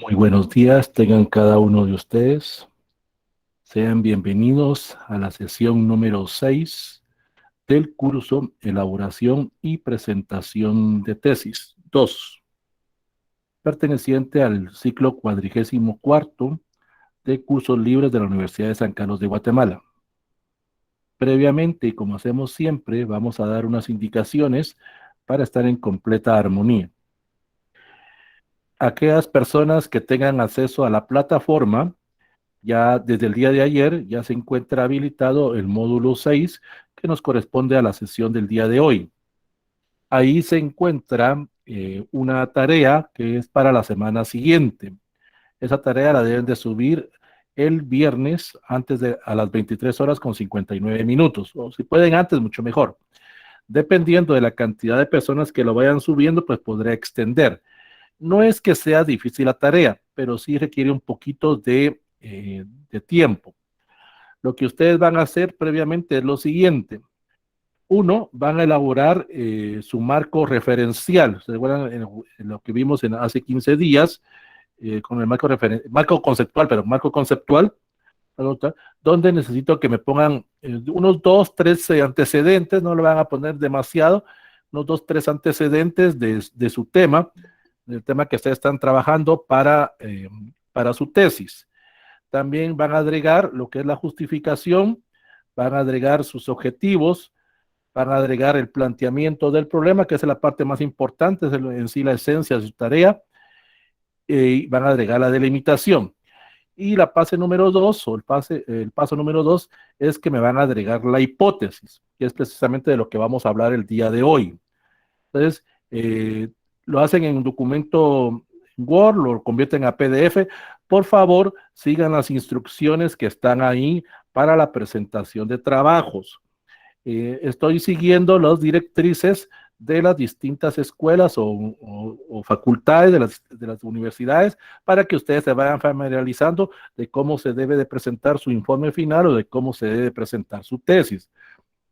Muy buenos días, tengan cada uno de ustedes. Sean bienvenidos a la sesión número 6 del curso Elaboración y Presentación de Tesis 2, perteneciente al ciclo 44 de cursos libres de la Universidad de San Carlos de Guatemala. Previamente, y como hacemos siempre, vamos a dar unas indicaciones para estar en completa armonía. Aquellas personas que tengan acceso a la plataforma, ya desde el día de ayer ya se encuentra habilitado el módulo 6 que nos corresponde a la sesión del día de hoy. Ahí se encuentra una tarea que es para la semana siguiente. Esa tarea la deben de subir el viernes a las 23 horas con 59 minutos, o si pueden antes, mucho mejor. Dependiendo de la cantidad de personas que lo vayan subiendo, pues podré extender. No es que sea difícil la tarea, pero sí requiere un poquito de tiempo. Lo que ustedes van a hacer previamente es lo siguiente. Uno, van a elaborar su marco referencial. ¿Se acuerdan en lo que vimos hace 15 días? Con el marco conceptual, pero marco conceptual, donde necesito que me pongan unos 2, 3 antecedentes, no le van a poner demasiado, unos 2, 3 antecedentes de su tema, del tema que ustedes están trabajando para su tesis. También van a agregar lo que es la justificación, van a agregar sus objetivos, van a agregar el planteamiento del problema, que es la parte más importante, es en sí la esencia de su tarea, y van a agregar la delimitación. Y la fase número 2, o el paso número 2, es que me van a agregar la hipótesis, que es precisamente de lo que vamos a hablar el día de hoy. Entonces, lo hacen en un documento Word, lo convierten a PDF. Por favor, sigan las instrucciones que están ahí para la presentación de trabajos. Estoy siguiendo las directrices de las distintas escuelas o facultades de las universidades para que ustedes se vayan familiarizando de cómo se debe de presentar su informe final o de cómo se debe de presentar su tesis.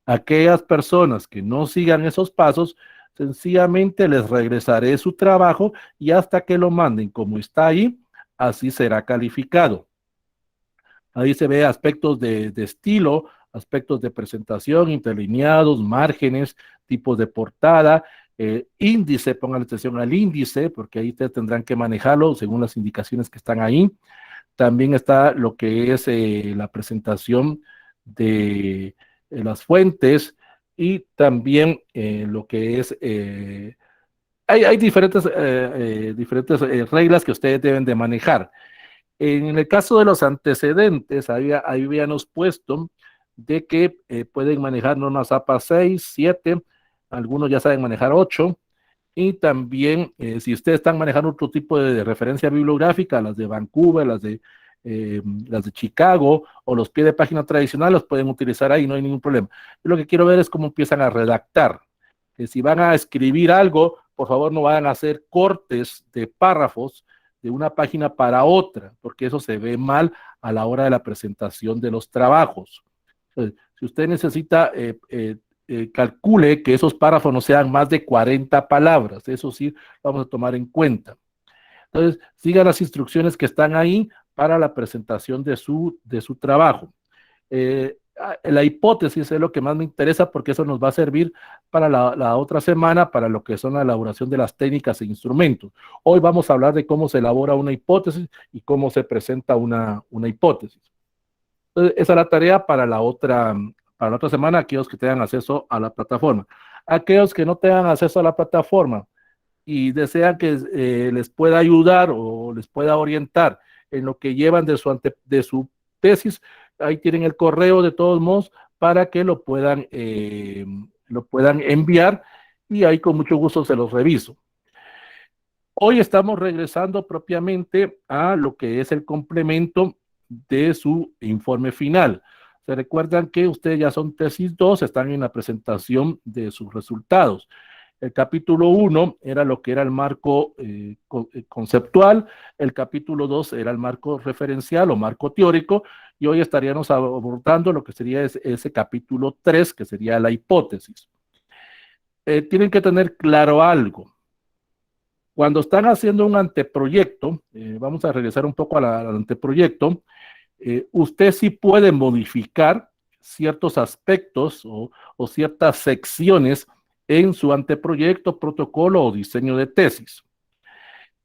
Aquellas personas que no sigan esos pasos, sencillamente les regresaré su trabajo y hasta que lo manden como está ahí, así será calificado. Ahí se ve aspectos de estilo, aspectos de presentación, interlineados, márgenes, tipos de portada, índice, pongan atención al índice, porque ahí ustedes tendrán que manejarlo según las indicaciones que están ahí. También está lo que es la presentación de las fuentes y también lo que es... hay diferentes reglas que ustedes deben de manejar. En el caso de los antecedentes, ahí habíamos puesto de que pueden manejar normas APA 6, 7, algunos ya saben manejar 8, y también si ustedes están manejando otro tipo de referencia bibliográfica, las de Vancouver, las de Chicago o los pies de página tradicionales, los pueden utilizar ahí, no hay ningún problema. Yo lo que quiero ver es cómo empiezan a redactar. Si van a escribir algo, por favor no vayan a hacer cortes de párrafos de una página para otra, porque eso se ve mal a la hora de la presentación de los trabajos. Entonces, si usted necesita, calcule que esos párrafos no sean más de 40 palabras, eso sí vamos a tomar en cuenta. Entonces, siga las instrucciones que están ahí para la presentación de su trabajo. La hipótesis es lo que más me interesa porque eso nos va a servir para la otra semana, para lo que son la elaboración de las técnicas e instrumentos. Hoy vamos a hablar de cómo se elabora una hipótesis y cómo se presenta una hipótesis. Entonces, esa es la tarea para la otra semana, aquellos que tengan acceso a la plataforma. Aquellos que no tengan acceso a la plataforma y desean que les pueda ayudar o les pueda orientar en lo que llevan de su tesis, ahí tienen el correo de todos modos para que lo puedan enviar y ahí con mucho gusto se los reviso. Hoy estamos regresando propiamente a lo que es el complemento de su informe final. Se recuerdan que ustedes ya son tesis 2, están en la presentación de sus resultados. El capítulo 1 era lo que era el marco conceptual, el capítulo 2 era el marco referencial o marco teórico, y hoy estaríamos abordando lo que sería ese capítulo 3, que sería la hipótesis. tienen que tener claro algo. Cuando están haciendo un anteproyecto, vamos a regresar un poco al anteproyecto, usted sí puede modificar ciertos aspectos o ciertas secciones en su anteproyecto, protocolo o diseño de tesis.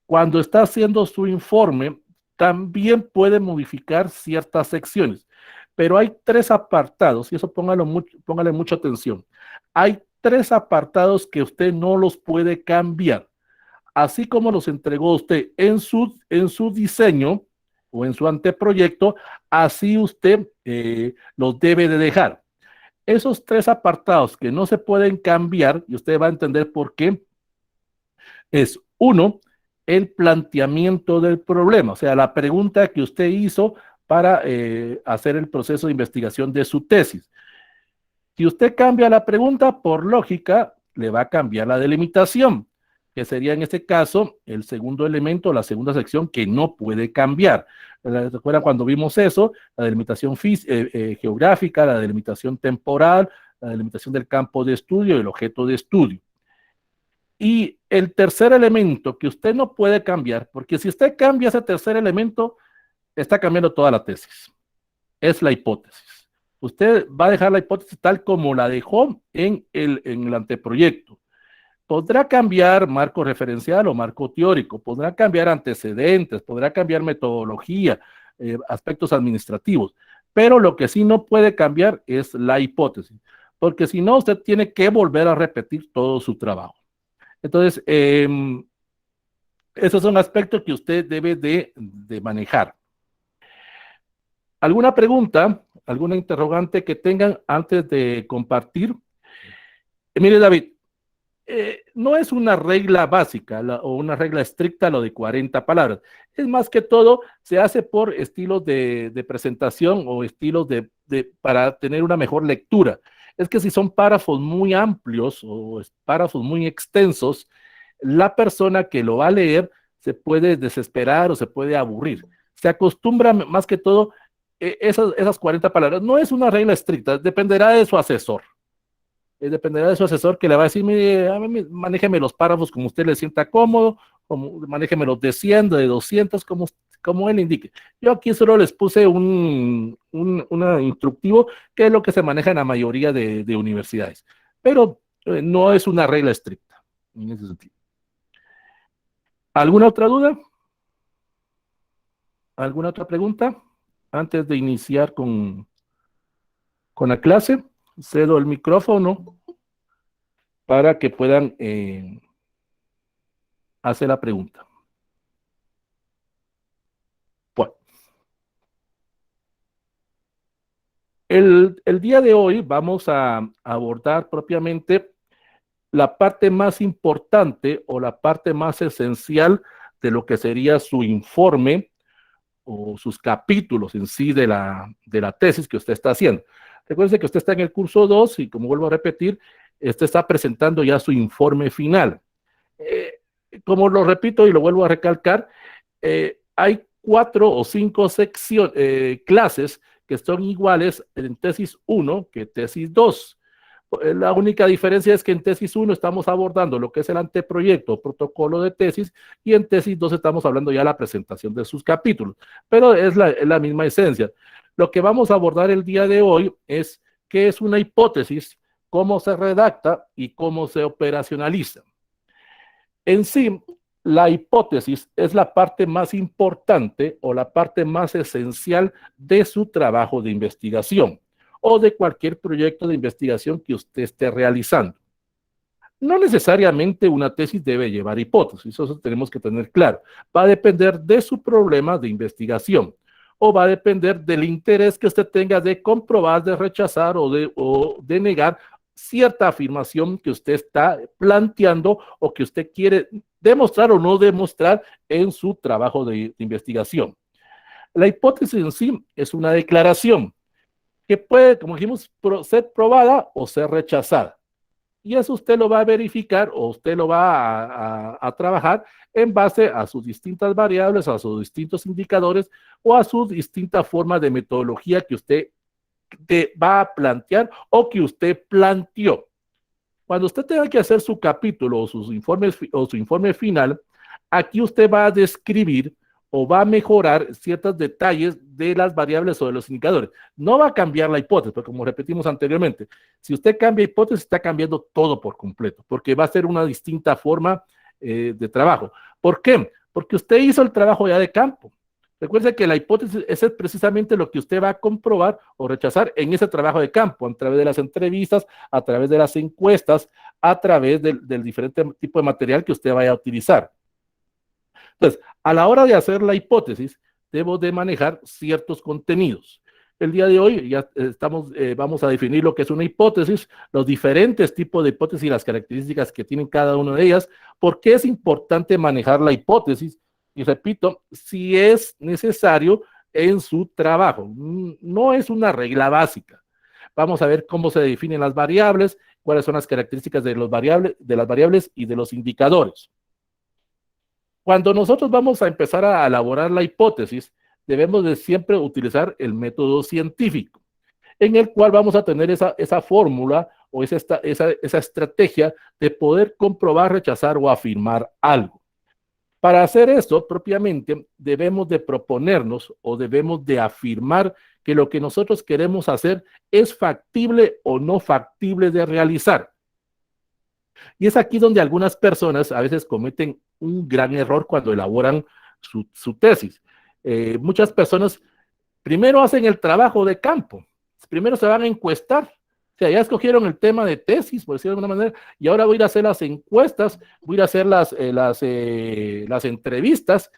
Cuando está haciendo su informe, también puede modificar ciertas secciones, pero hay tres apartados, y eso póngale mucha atención. Hay tres apartados que usted no los puede cambiar. Así como los entregó usted en su diseño o en su anteproyecto, así usted los debe de dejar. Esos tres apartados que no se pueden cambiar, y usted va a entender por qué, es uno, el planteamiento del problema, o sea, la pregunta que usted hizo para hacer el proceso de investigación de su tesis. Si usted cambia la pregunta, por lógica, le va a cambiar la delimitación, que sería en este caso el segundo elemento, la segunda sección que no puede cambiar. ¿Recuerdan cuando vimos eso? La delimitación geográfica, la delimitación temporal, la delimitación del campo de estudio y el objeto de estudio. Y el tercer elemento que usted no puede cambiar, porque si usted cambia ese tercer elemento, está cambiando toda la tesis. Es la hipótesis. Usted va a dejar la hipótesis tal como la dejó en el anteproyecto. Podrá cambiar marco referencial o marco teórico, podrá cambiar antecedentes, podrá cambiar metodología, aspectos administrativos, pero lo que sí no puede cambiar es la hipótesis, porque si no, usted tiene que volver a repetir todo su trabajo. Entonces, esos son aspectos que usted debe de manejar. ¿Alguna pregunta, alguna interrogante que tengan antes de compartir? Mire, David, no es una regla básica o una regla estricta lo de 40 palabras. Es más que todo, se hace por estilos de presentación o estilos para tener una mejor lectura. Es que si son párrafos muy amplios o párrafos muy extensos, la persona que lo va a leer se puede desesperar o se puede aburrir. Se acostumbra más que todo esas 40 palabras. No es una regla estricta, dependerá de su asesor. Dependerá de su asesor que le va a decir, mire, manéjeme los párrafos como usted le sienta cómodo, manéjeme los de 100, de 200, como él indique. Yo aquí solo les puse un instructivo que es lo que se maneja en la mayoría de universidades, pero no es una regla estricta en ese sentido. ¿Alguna otra duda? ¿Alguna otra pregunta? Antes de iniciar con la clase, cedo el micrófono para que puedan hacer la pregunta. Bueno, el día de hoy vamos a abordar propiamente la parte más importante o la parte más esencial de lo que sería su informe o sus capítulos en sí de la tesis que usted está haciendo. Recuerde que usted está en el curso 2 y como vuelvo a repetir, usted está presentando ya su informe final. Como lo repito y lo vuelvo a recalcar, hay 4 o 5 clases que son iguales en tesis 1 que tesis 2. La única diferencia es que en tesis 1 estamos abordando lo que es el anteproyecto, protocolo de tesis, y en tesis 2 estamos hablando ya de la presentación de sus capítulos, pero es la misma esencia. Lo que vamos a abordar el día de hoy es qué es una hipótesis, cómo se redacta y cómo se operacionaliza. En sí, la hipótesis es la parte más importante o la parte más esencial de su trabajo de investigación o de cualquier proyecto de investigación que usted esté realizando. No necesariamente una tesis debe llevar hipótesis, eso tenemos que tener claro. Va a depender de su problema de investigación o va a depender del interés que usted tenga de comprobar, de rechazar o de negar cierta afirmación que usted está planteando o que usted quiere demostrar o no demostrar en su trabajo de investigación. La hipótesis en sí es una declaración que puede, como dijimos, ser probada o ser rechazada. Y eso usted lo va a verificar o usted lo va a trabajar en base a sus distintas variables, a sus distintos indicadores o a su distinta forma de metodología que usted va a plantear o que usted planteó. Cuando usted tenga que hacer su capítulo o, sus informes, o su informe final, aquí usted va a describir o va a mejorar ciertos detalles de las variables o de los indicadores. No va a cambiar la hipótesis, porque como repetimos anteriormente, si usted cambia hipótesis, está cambiando todo por completo, porque va a ser una distinta forma de trabajo. ¿Por qué? Porque usted hizo el trabajo ya de campo. Recuerde que la hipótesis es precisamente lo que usted va a comprobar o rechazar en ese trabajo de campo, a través de las entrevistas, a través de las encuestas, a través del diferente tipo de material que usted vaya a utilizar. Entonces, a la hora de hacer la hipótesis, debo de manejar ciertos contenidos. El día de hoy ya vamos a definir lo que es una hipótesis, los diferentes tipos de hipótesis y las características que tienen cada una de ellas, por qué es importante manejar la hipótesis, y repito, si es necesario en su trabajo. No es una regla básica. Vamos a ver cómo se definen las variables, cuáles son las características de las variables y de los indicadores. Cuando nosotros vamos a empezar a elaborar la hipótesis, debemos de siempre utilizar el método científico, en el cual vamos a tener esa fórmula o esa estrategia de poder comprobar, rechazar o afirmar algo. Para hacer esto, propiamente, debemos de proponernos o debemos de afirmar que lo que nosotros queremos hacer es factible o no factible de realizar. Y es aquí donde algunas personas a veces cometen un gran error cuando elaboran su tesis. Muchas personas primero hacen el trabajo de campo, primero se van a encuestar. O sea, ya escogieron el tema de tesis, por decirlo de alguna manera, y ahora voy a ir a hacer las encuestas, voy a ir a hacer las entrevistas.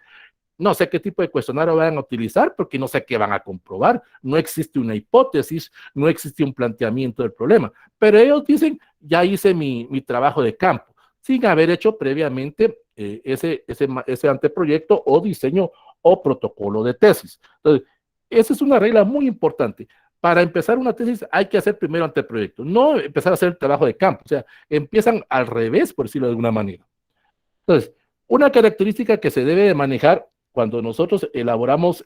No sé qué tipo de cuestionario van a utilizar porque no sé qué van a comprobar. No existe una hipótesis, no existe un planteamiento del problema. Pero ellos dicen, ya hice mi trabajo de campo, sin haber hecho previamente ese anteproyecto o diseño o protocolo de tesis. Entonces, esa es una regla muy importante. Para empezar una tesis hay que hacer primero anteproyecto, no empezar a hacer el trabajo de campo. O sea, empiezan al revés, por decirlo de alguna manera. Entonces, una característica que se debe de manejar cuando nosotros elaboramos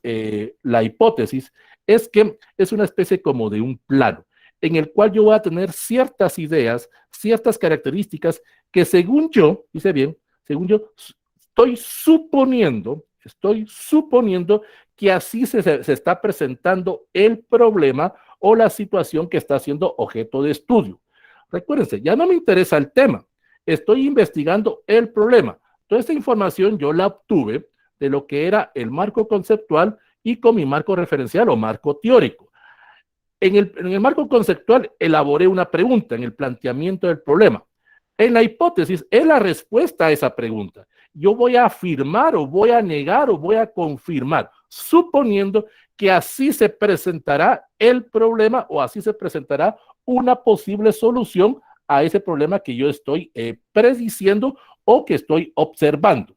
la hipótesis es que es una especie como de un plano en el cual yo voy a tener ciertas ideas, ciertas características que según yo, dice bien, según yo, estoy suponiendo que así se está presentando el problema o la situación que está siendo objeto de estudio. Recuérdense, ya no me interesa el tema, estoy investigando el problema. Toda esta información yo la obtuve de lo que era el marco conceptual y con mi marco referencial o marco teórico. En el marco conceptual elaboré una pregunta en el planteamiento del problema. En la hipótesis es la respuesta a esa pregunta. Yo voy a afirmar o voy a negar o voy a confirmar, suponiendo que así se presentará el problema o así se presentará una posible solución a ese problema que yo estoy prediciendo o que estoy observando.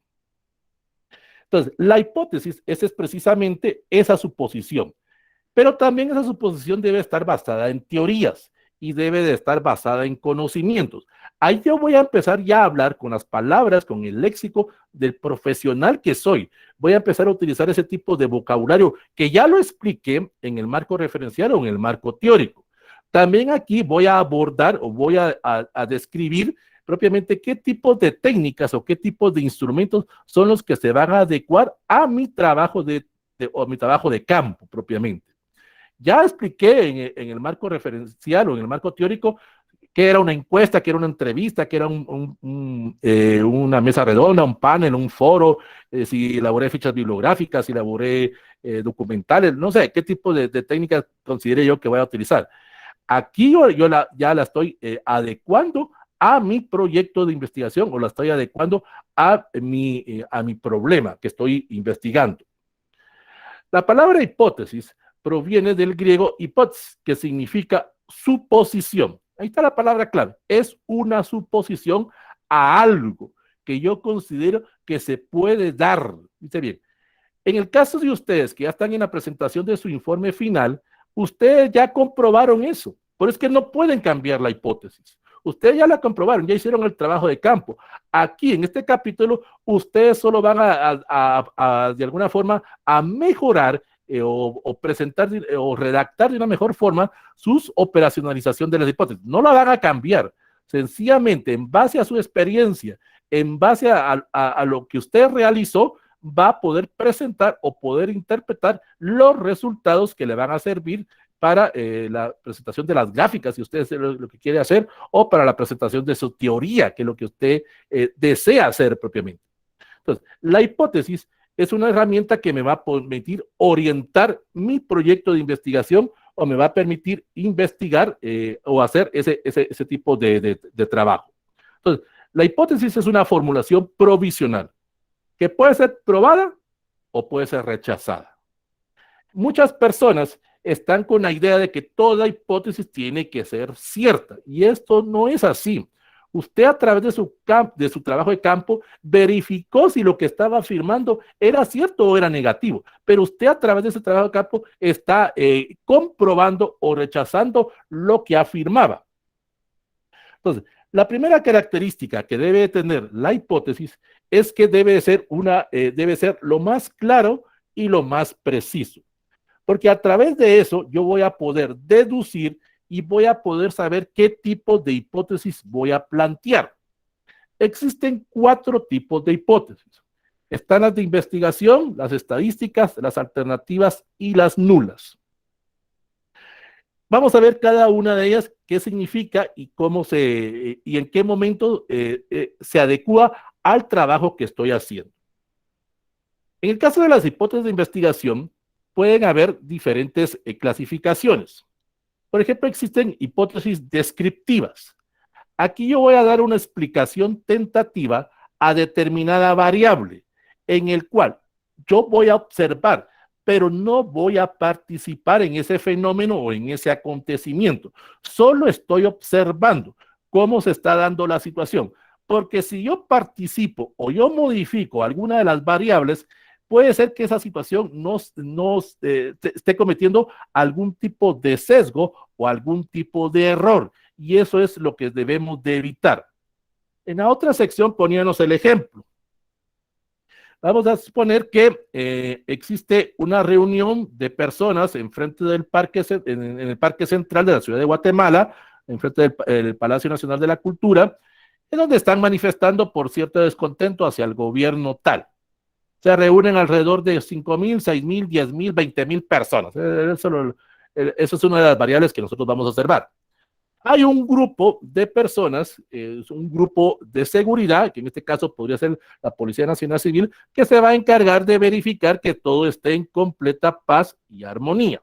Entonces, la hipótesis es precisamente esa suposición, pero también esa suposición debe estar basada en teorías y debe de estar basada en conocimientos. Ahí yo voy a empezar ya a hablar con las palabras, con el léxico del profesional que soy. Voy a empezar a utilizar ese tipo de vocabulario que ya lo expliqué en el marco referencial o en el marco teórico. También aquí voy a abordar o voy a describir propiamente qué tipo de técnicas o qué tipos de instrumentos son los que se van a adecuar a mi trabajo o mi trabajo de campo propiamente. Ya expliqué en el marco referencial o en el marco teórico que era una encuesta, que era una entrevista, que era una mesa redonda, un panel, un foro, si elaboré fichas bibliográficas, si elaboré documentales, no sé qué tipo de técnicas considere yo que voy a utilizar. Aquí yo ya la estoy adecuando a mi proyecto de investigación o la estoy adecuando a mi problema que estoy investigando. La palabra hipótesis proviene del griego hypothesis, que significa suposición. Ahí está la palabra clave. Es una suposición a algo que yo considero que se puede dar. Dice bien, en el caso de ustedes que ya están en la presentación de su informe final, ustedes ya comprobaron eso. Por eso es que no pueden cambiar la hipótesis. Ustedes ya la comprobaron, ya hicieron el trabajo de campo. Aquí, en este capítulo, ustedes solo van de alguna forma, a mejorar o presentar o redactar de una mejor forma su operacionalización de las hipótesis. No la van a cambiar, Sencillamente, en base a su experiencia, en base a lo que usted realizó, va a poder presentar o poder interpretar los resultados que le van a servir para la presentación de las gráficas, si usted es lo que quiere hacer, o para la presentación de su teoría, que es lo que usted desea hacer propiamente. Entonces, la hipótesis es una herramienta que me va a permitir orientar mi proyecto de investigación o me va a permitir investigar o hacer ese tipo de trabajo. Entonces, la hipótesis es una formulación provisional que puede ser probada o puede ser rechazada. Muchas personas están con la idea de que toda hipótesis tiene que ser cierta, y esto no es así. Usted a través de su trabajo de campo verificó si lo que estaba afirmando era cierto o era negativo, pero usted a través de ese trabajo de campo está comprobando o rechazando lo que afirmaba. Entonces, la primera característica que debe tener la hipótesis es que debe ser lo más claro y lo más preciso, porque a través de eso yo voy a poder deducir y voy a poder saber qué tipo de hipótesis voy a plantear. Existen 4 tipos de hipótesis. Están las de investigación, las estadísticas, las alternativas y las nulas. Vamos a ver cada una de ellas, qué significa y y en qué momento se adecua al trabajo que estoy haciendo. En el caso de las hipótesis de investigación, pueden haber diferentes clasificaciones. Por ejemplo, existen hipótesis descriptivas. Aquí yo voy a dar una explicación tentativa a determinada variable, en el cual yo voy a observar, pero no voy a participar en ese fenómeno o en ese acontecimiento. Solo estoy observando cómo se está dando la situación. Porque si yo participo o yo modifico alguna de las variables, puede ser que esa situación esté cometiendo algún tipo de sesgo o algún tipo de error. Y eso es lo que debemos de evitar. En la otra sección poníamos el ejemplo. Vamos a suponer que existe una reunión de personas enfrente del parque, en el Parque Central de la ciudad de Guatemala, enfrente del Palacio Nacional de la Cultura, en donde están manifestando por cierto descontento hacia el gobierno tal. Se reúnen alrededor de 5,000, 6,000, 10,000, 20,000 personas. Eso es una de las variables que nosotros vamos a observar. Hay un grupo de personas, es un grupo de seguridad, que en este caso podría ser la Policía Nacional Civil, que se va a encargar de verificar que todo esté en completa paz y armonía.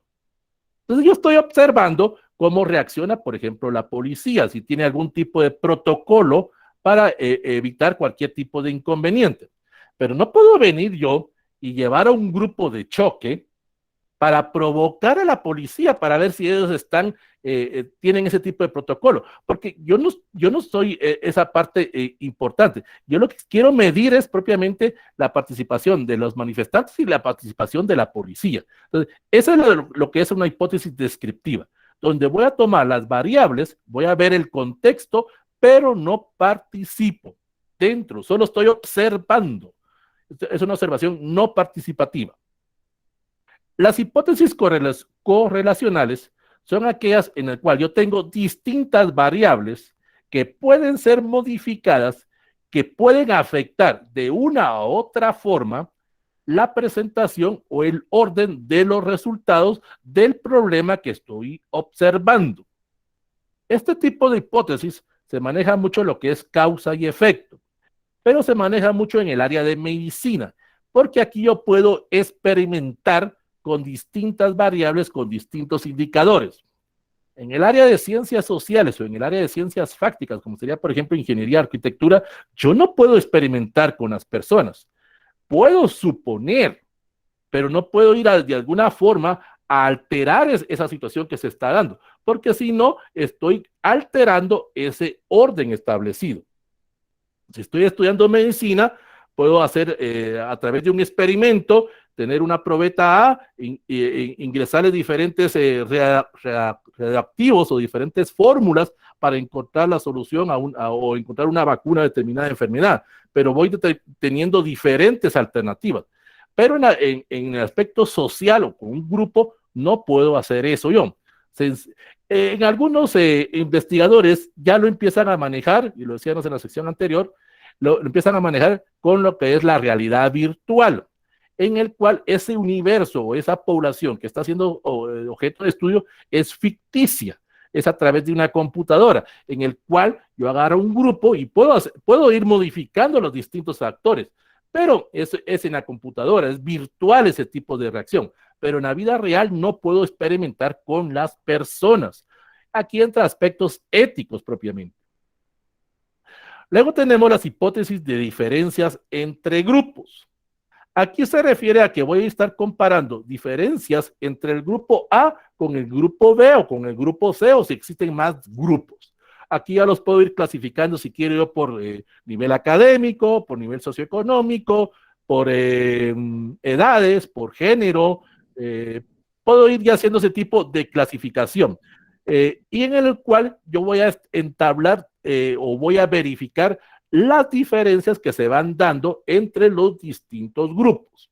Entonces yo estoy observando cómo reacciona, por ejemplo, la policía, si tiene algún tipo de protocolo para evitar cualquier tipo de inconveniente. Pero no puedo venir yo y llevar a un grupo de choque para provocar a la policía para ver si ellos tienen ese tipo de protocolo, porque yo no soy esa parte importante. Yo lo que quiero medir es propiamente la participación de los manifestantes y la participación de la policía. Entonces, eso es lo que es una hipótesis descriptiva, donde voy a tomar las variables, voy a ver el contexto, pero no participo dentro, solo estoy observando. Es una observación no participativa. Las hipótesis correlacionales son aquellas en las cuales yo tengo distintas variables que pueden ser modificadas, que pueden afectar de una u otra forma la presentación o el orden de los resultados del problema que estoy observando. Este tipo de hipótesis se maneja mucho en lo que es causa y efecto, pero se maneja mucho en el área de medicina, porque aquí yo puedo experimentar con distintas variables, con distintos indicadores. En el área de ciencias sociales o en el área de ciencias fácticas, como sería, por ejemplo, ingeniería, arquitectura, yo no puedo experimentar con las personas. Puedo suponer, pero no puedo ir de alguna forma a alterar esa situación que se está dando, porque si no, estoy alterando ese orden establecido. Si estoy estudiando medicina, puedo hacer a través de un experimento, tener una probeta A, ingresarle diferentes reactivos o diferentes fórmulas para encontrar la solución o encontrar una vacuna a determinada enfermedad, pero voy teniendo diferentes alternativas. Pero en el aspecto social o con un grupo, no puedo hacer eso yo. En algunos investigadores ya lo empiezan a manejar, y lo decíamos en la sección anterior, lo empiezan a manejar con lo que es la realidad virtual, en el cual ese universo o esa población que está siendo objeto de estudio es ficticia, es a través de una computadora, en el cual yo agarro un grupo y puedo ir modificando los distintos factores, pero es en la computadora, es virtual ese tipo de reacción, pero en la vida real no puedo experimentar con las personas. Aquí entra aspectos éticos propiamente. Luego tenemos las hipótesis de diferencias entre grupos. Aquí se refiere a que voy a estar comparando diferencias entre el grupo A con el grupo B o con el grupo C o si existen más grupos. Aquí ya los puedo ir clasificando si quiero yo por nivel académico, por nivel socioeconómico, por edades, por género. Puedo ir ya haciendo ese tipo de clasificación. Y en el cual yo voy a entablar o voy a verificar las diferencias que se van dando entre los distintos grupos.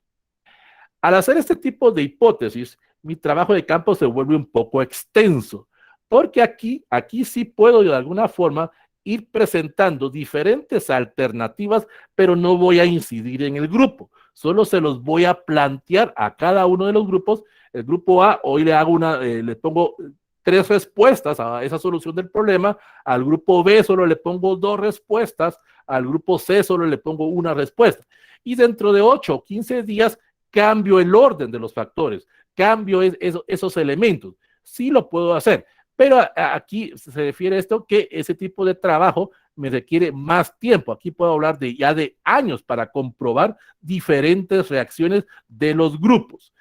Al hacer este tipo de hipótesis, mi trabajo de campo se vuelve un poco extenso, porque aquí sí puedo de alguna forma ir presentando diferentes alternativas, pero no voy a incidir en el grupo, solo se los voy a plantear a cada uno de los grupos. El grupo A, hoy le pongo 3 respuestas a esa solución del problema, al grupo B solo le pongo 2 respuestas, al grupo C solo le pongo 1 respuesta. Y dentro de 8 o 15 días cambio el orden de los factores, cambio esos elementos. Sí lo puedo hacer, pero aquí se refiere a esto que ese tipo de trabajo me requiere más tiempo. Aquí puedo hablar ya de años para comprobar diferentes reacciones de los grupos.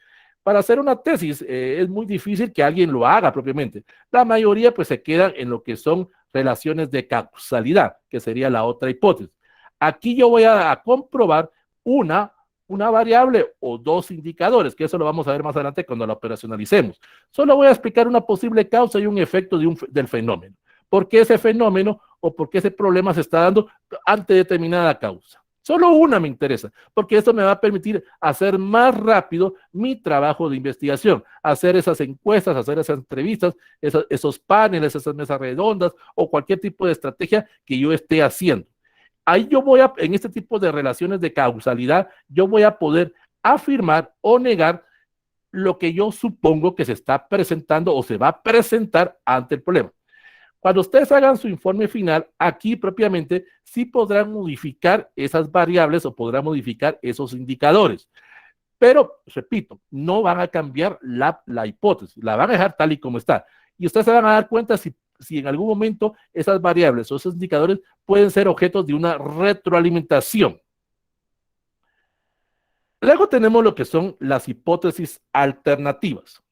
Para hacer una tesis es muy difícil que alguien lo haga propiamente. La mayoría pues se quedan en lo que son relaciones de causalidad, que sería la otra hipótesis. Aquí yo voy a comprobar una variable o 2 indicadores, que eso lo vamos a ver más adelante cuando la operacionalicemos. Solo voy a explicar una posible causa y un efecto del fenómeno. ¿Por qué ese fenómeno o por qué ese problema se está dando ante determinada causa? Solo una me interesa, porque esto me va a permitir hacer más rápido mi trabajo de investigación, hacer esas encuestas, hacer esas entrevistas, esos paneles, esas mesas redondas o cualquier tipo de estrategia que yo esté haciendo. Ahí en este tipo de relaciones de causalidad, yo voy a poder afirmar o negar lo que yo supongo que se está presentando o se va a presentar ante el problema. Cuando ustedes hagan su informe final, aquí propiamente sí podrán modificar esas variables o podrán modificar esos indicadores. Pero, repito, no van a cambiar la hipótesis, la van a dejar tal y como está. Y ustedes se van a dar cuenta si en algún momento esas variables o esos indicadores pueden ser objetos de una retroalimentación. Luego tenemos lo que son las hipótesis alternativas.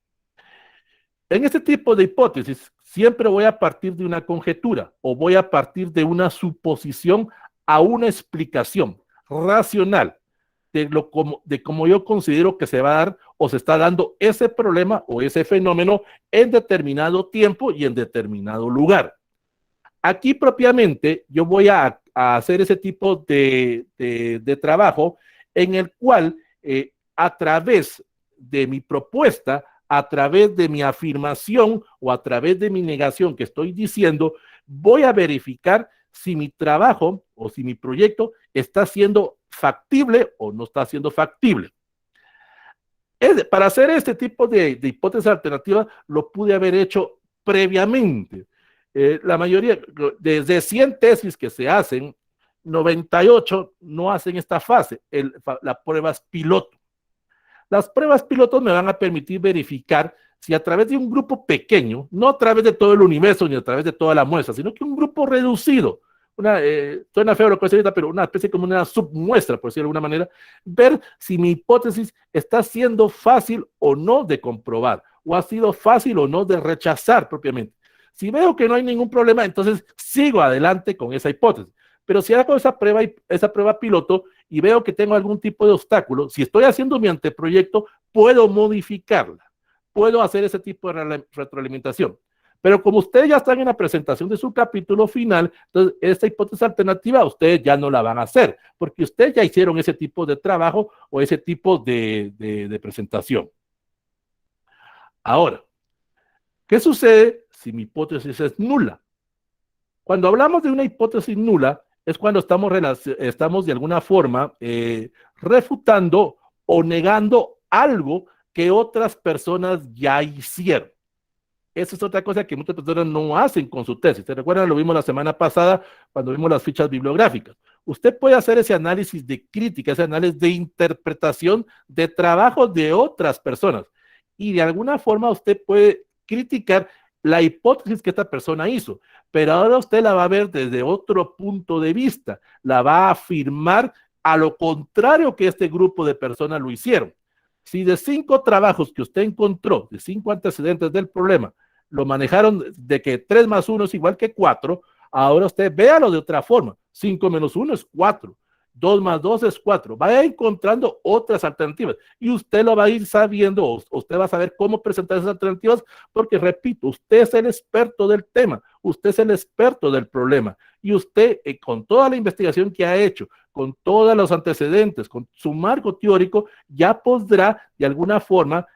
En este tipo de hipótesis, siempre voy a partir de una conjetura o voy a partir de una suposición a una explicación racional de cómo yo considero que se va a dar o se está dando ese problema o ese fenómeno en determinado tiempo y en determinado lugar. Aquí propiamente yo voy a hacer ese tipo de trabajo en el cual a través de mi propuesta, a través de mi afirmación o a través de mi negación que estoy diciendo, voy a verificar si mi trabajo o si mi proyecto está siendo factible o no está siendo factible. Para hacer este tipo de hipótesis alternativas lo pude haber hecho previamente. La mayoría, desde 100 tesis que se hacen, 98 no hacen esta fase, las pruebas piloto. Las pruebas pilotos me van a permitir verificar si a través de un grupo pequeño, no a través de todo el universo ni a través de toda la muestra, sino que un grupo reducido, suena feo lo que ahorita, pero una especie como una submuestra, por decirlo de alguna manera, ver si mi hipótesis está siendo fácil o no de comprobar, o ha sido fácil o no de rechazar propiamente. Si veo que no hay ningún problema, entonces sigo adelante con esa hipótesis. Pero si hago esa prueba piloto y veo que tengo algún tipo de obstáculo, si estoy haciendo mi anteproyecto, puedo modificarla, puedo hacer ese tipo de retroalimentación. Pero como ustedes ya están en la presentación de su capítulo final, entonces esta hipótesis alternativa ustedes ya no la van a hacer, porque ustedes ya hicieron ese tipo de trabajo o ese tipo de presentación. Ahora, ¿qué sucede si mi hipótesis es nula. Cuando hablamos de una hipótesis nula, es cuando estamos de alguna forma refutando o negando algo que otras personas ya hicieron. Esa es otra cosa que muchas personas no hacen con su tesis. ¿Se recuerdan? Lo vimos la semana pasada cuando vimos las fichas bibliográficas. Usted puede hacer ese análisis de crítica, ese análisis de interpretación de trabajos de otras personas. Y de alguna forma usted puede criticar la hipótesis que esta persona hizo, pero ahora usted la va a ver desde otro punto de vista, la va a afirmar a lo contrario que este grupo de personas lo hicieron. Si de 5 trabajos que usted encontró, de 5 antecedentes del problema, lo manejaron de que 3 más 1 es igual que 4, ahora usted véalo de otra forma. 5 menos 1 es 4. 2 más 2 es 4. Vaya encontrando otras alternativas y usted lo va a ir sabiendo, usted va a saber cómo presentar esas alternativas, porque repito, usted es el experto del tema, usted es el experto del problema y usted con toda la investigación que ha hecho, con todos los antecedentes, con su marco teórico, ya podrá de alguna forma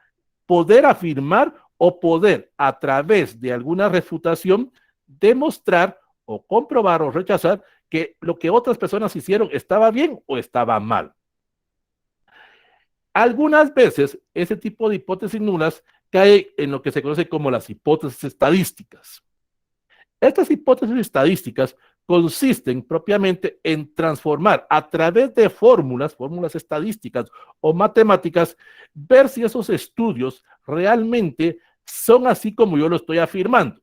poder afirmar o poder a través de alguna refutación demostrar o comprobar o rechazar que lo que otras personas hicieron estaba bien o estaba mal. Algunas veces ese tipo de hipótesis nulas cae en lo que se conoce como las hipótesis estadísticas. Estas hipótesis estadísticas consisten propiamente en transformar a través de fórmulas estadísticas o matemáticas, ver si esos estudios realmente son así como yo lo estoy afirmando.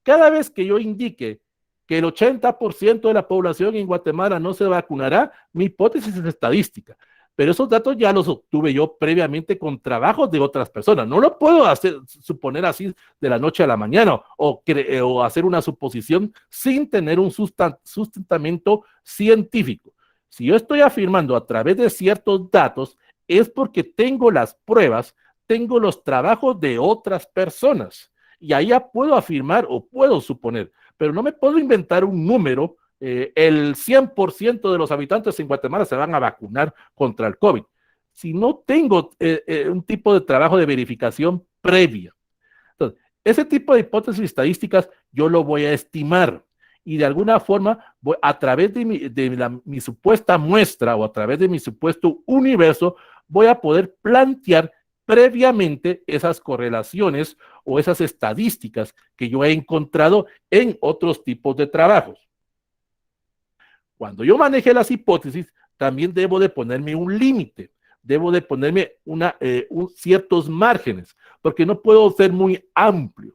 Cada vez que yo indique que el 80% de la población en Guatemala no se vacunará, mi hipótesis es estadística. Pero esos datos ya los obtuve yo previamente con trabajos de otras personas. No lo puedo suponer así de la noche a la mañana o hacer una suposición sin tener un sustentamiento científico. Si yo estoy afirmando a través de ciertos datos, es porque tengo las pruebas, tengo los trabajos de otras personas. Y ahí ya puedo afirmar o puedo suponer, pero no me puedo inventar un número. El 100% de los habitantes en Guatemala se van a vacunar contra el COVID. Si no tengo un tipo de trabajo de verificación previa. Entonces, ese tipo de hipótesis estadísticas yo lo voy a estimar y de alguna forma a través de mi supuesta muestra o a través de mi supuesto universo voy a poder plantear previamente esas correlaciones o esas estadísticas que yo he encontrado en otros tipos de trabajos. Cuando yo maneje las hipótesis, también debo de ponerme un límite, debo de ponerme ciertos márgenes, porque no puedo ser muy amplio.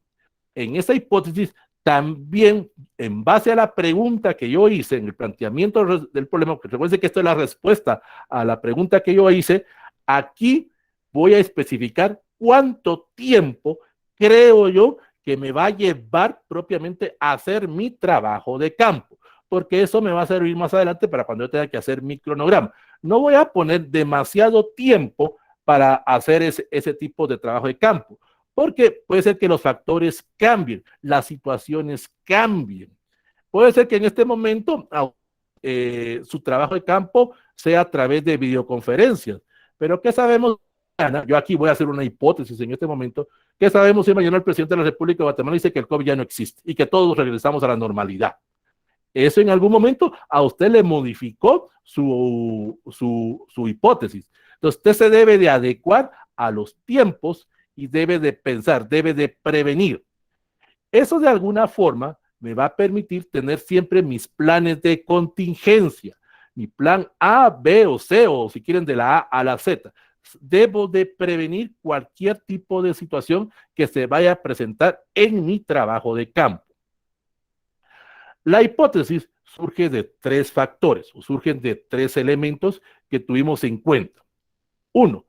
En esa hipótesis, también en base a la pregunta que yo hice, en el planteamiento del problema, porque recuerden que esto es la respuesta a la pregunta que yo hice, aquí voy a especificar cuánto tiempo creo yo que me va a llevar propiamente a hacer mi trabajo de campo, porque eso me va a servir más adelante para cuando yo tenga que hacer mi cronograma. No voy a poner demasiado tiempo para hacer ese tipo de trabajo de campo, porque puede ser que los factores cambien, las situaciones cambien. Puede ser que en este momento su trabajo de campo sea a través de videoconferencias, pero ¿qué sabemos? Yo aquí voy a hacer una hipótesis en este momento. ¿Qué sabemos si mañana el presidente de la República de Guatemala dice que el COVID ya no existe y que todos regresamos a la normalidad? Eso en algún momento a usted le modificó su hipótesis. Entonces usted se debe de adecuar a los tiempos y debe de pensar, debe de prevenir. Eso de alguna forma me va a permitir tener siempre mis planes de contingencia, mi plan A, B o C, o si quieren de la A a la Z. Debo de prevenir cualquier tipo de situación que se vaya a presentar en mi trabajo de campo. La hipótesis surge de 3 factores, o surgen de 3 elementos que tuvimos en cuenta. 1,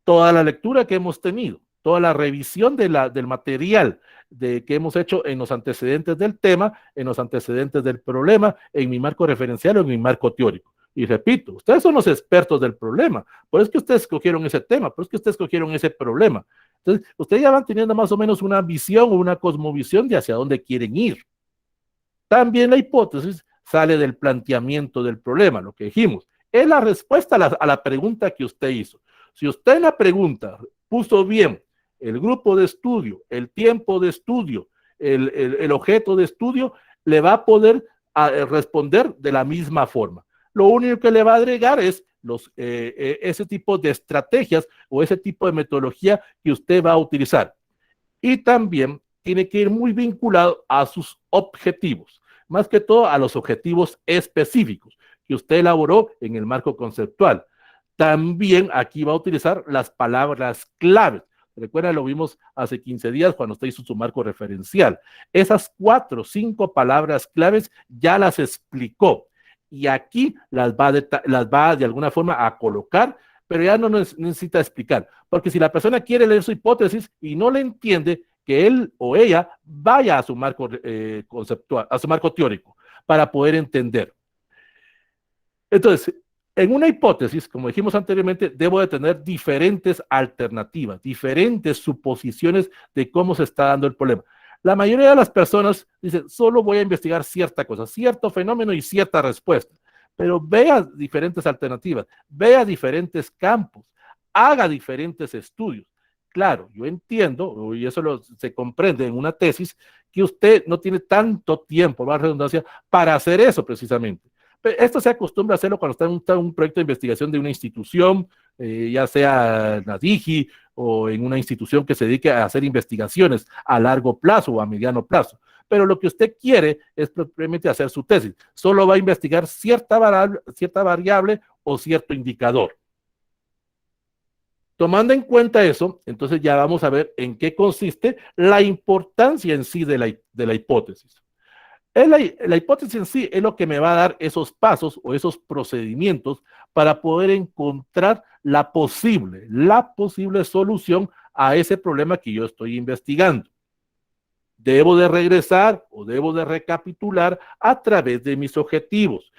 toda la lectura que hemos tenido, toda la revisión del material que hemos hecho en los antecedentes del tema, en los antecedentes del problema, en mi marco referencial o en mi marco teórico. Y repito, ustedes son los expertos del problema, por eso es que ustedes escogieron ese tema, por eso es que ustedes escogieron ese problema. Entonces, ustedes ya van teniendo más o menos una visión o una cosmovisión de hacia dónde quieren ir. También la hipótesis sale del planteamiento del problema, lo que dijimos. Es la respuesta a la pregunta que usted hizo. Si usted en la pregunta puso bien el grupo de estudio, el tiempo de estudio, el objeto de estudio le va a poder responder de la misma forma. Lo único que le va a agregar es ese tipo de estrategias o ese tipo de metodología que usted va a utilizar. Y también tiene que ir muy vinculado a sus objetivos, más que todo a los objetivos específicos que usted elaboró en el marco conceptual. También aquí va a utilizar las palabras claves. Recuerda, lo vimos hace 15 días cuando usted hizo su marco referencial. Esas 4 o 5 palabras claves ya las explicó y aquí las va de alguna forma a colocar, pero ya no necesita explicar, porque si la persona quiere leer su hipótesis y no le entiende, que él o ella vaya a su marco conceptual, a su marco teórico, para poder entender. Entonces, en una hipótesis, como dijimos anteriormente, debo de tener diferentes alternativas, diferentes suposiciones de cómo se está dando el problema. La mayoría de las personas dicen, solo voy a investigar cierta cosa, cierto fenómeno y cierta respuesta, pero vea diferentes alternativas, vea diferentes campos, haga diferentes estudios. Claro, yo entiendo, y eso se comprende en una tesis, que usted no tiene tanto tiempo, la redundancia, para hacer eso precisamente. Esto se acostumbra a hacerlo cuando está en un proyecto de investigación de una institución, ya sea la DIGI o en una institución que se dedique a hacer investigaciones a largo plazo o a mediano plazo. Pero lo que usted quiere es propiamente hacer su tesis. Solo va a investigar cierta variable o cierto indicador. Tomando en cuenta eso, entonces ya vamos a ver en qué consiste la importancia en sí de la hipótesis. La hipótesis en sí es lo que me va a dar esos pasos o esos procedimientos para poder encontrar la posible solución a ese problema que yo estoy investigando. Debo de regresar o debo de recapitular a través de mis objetivos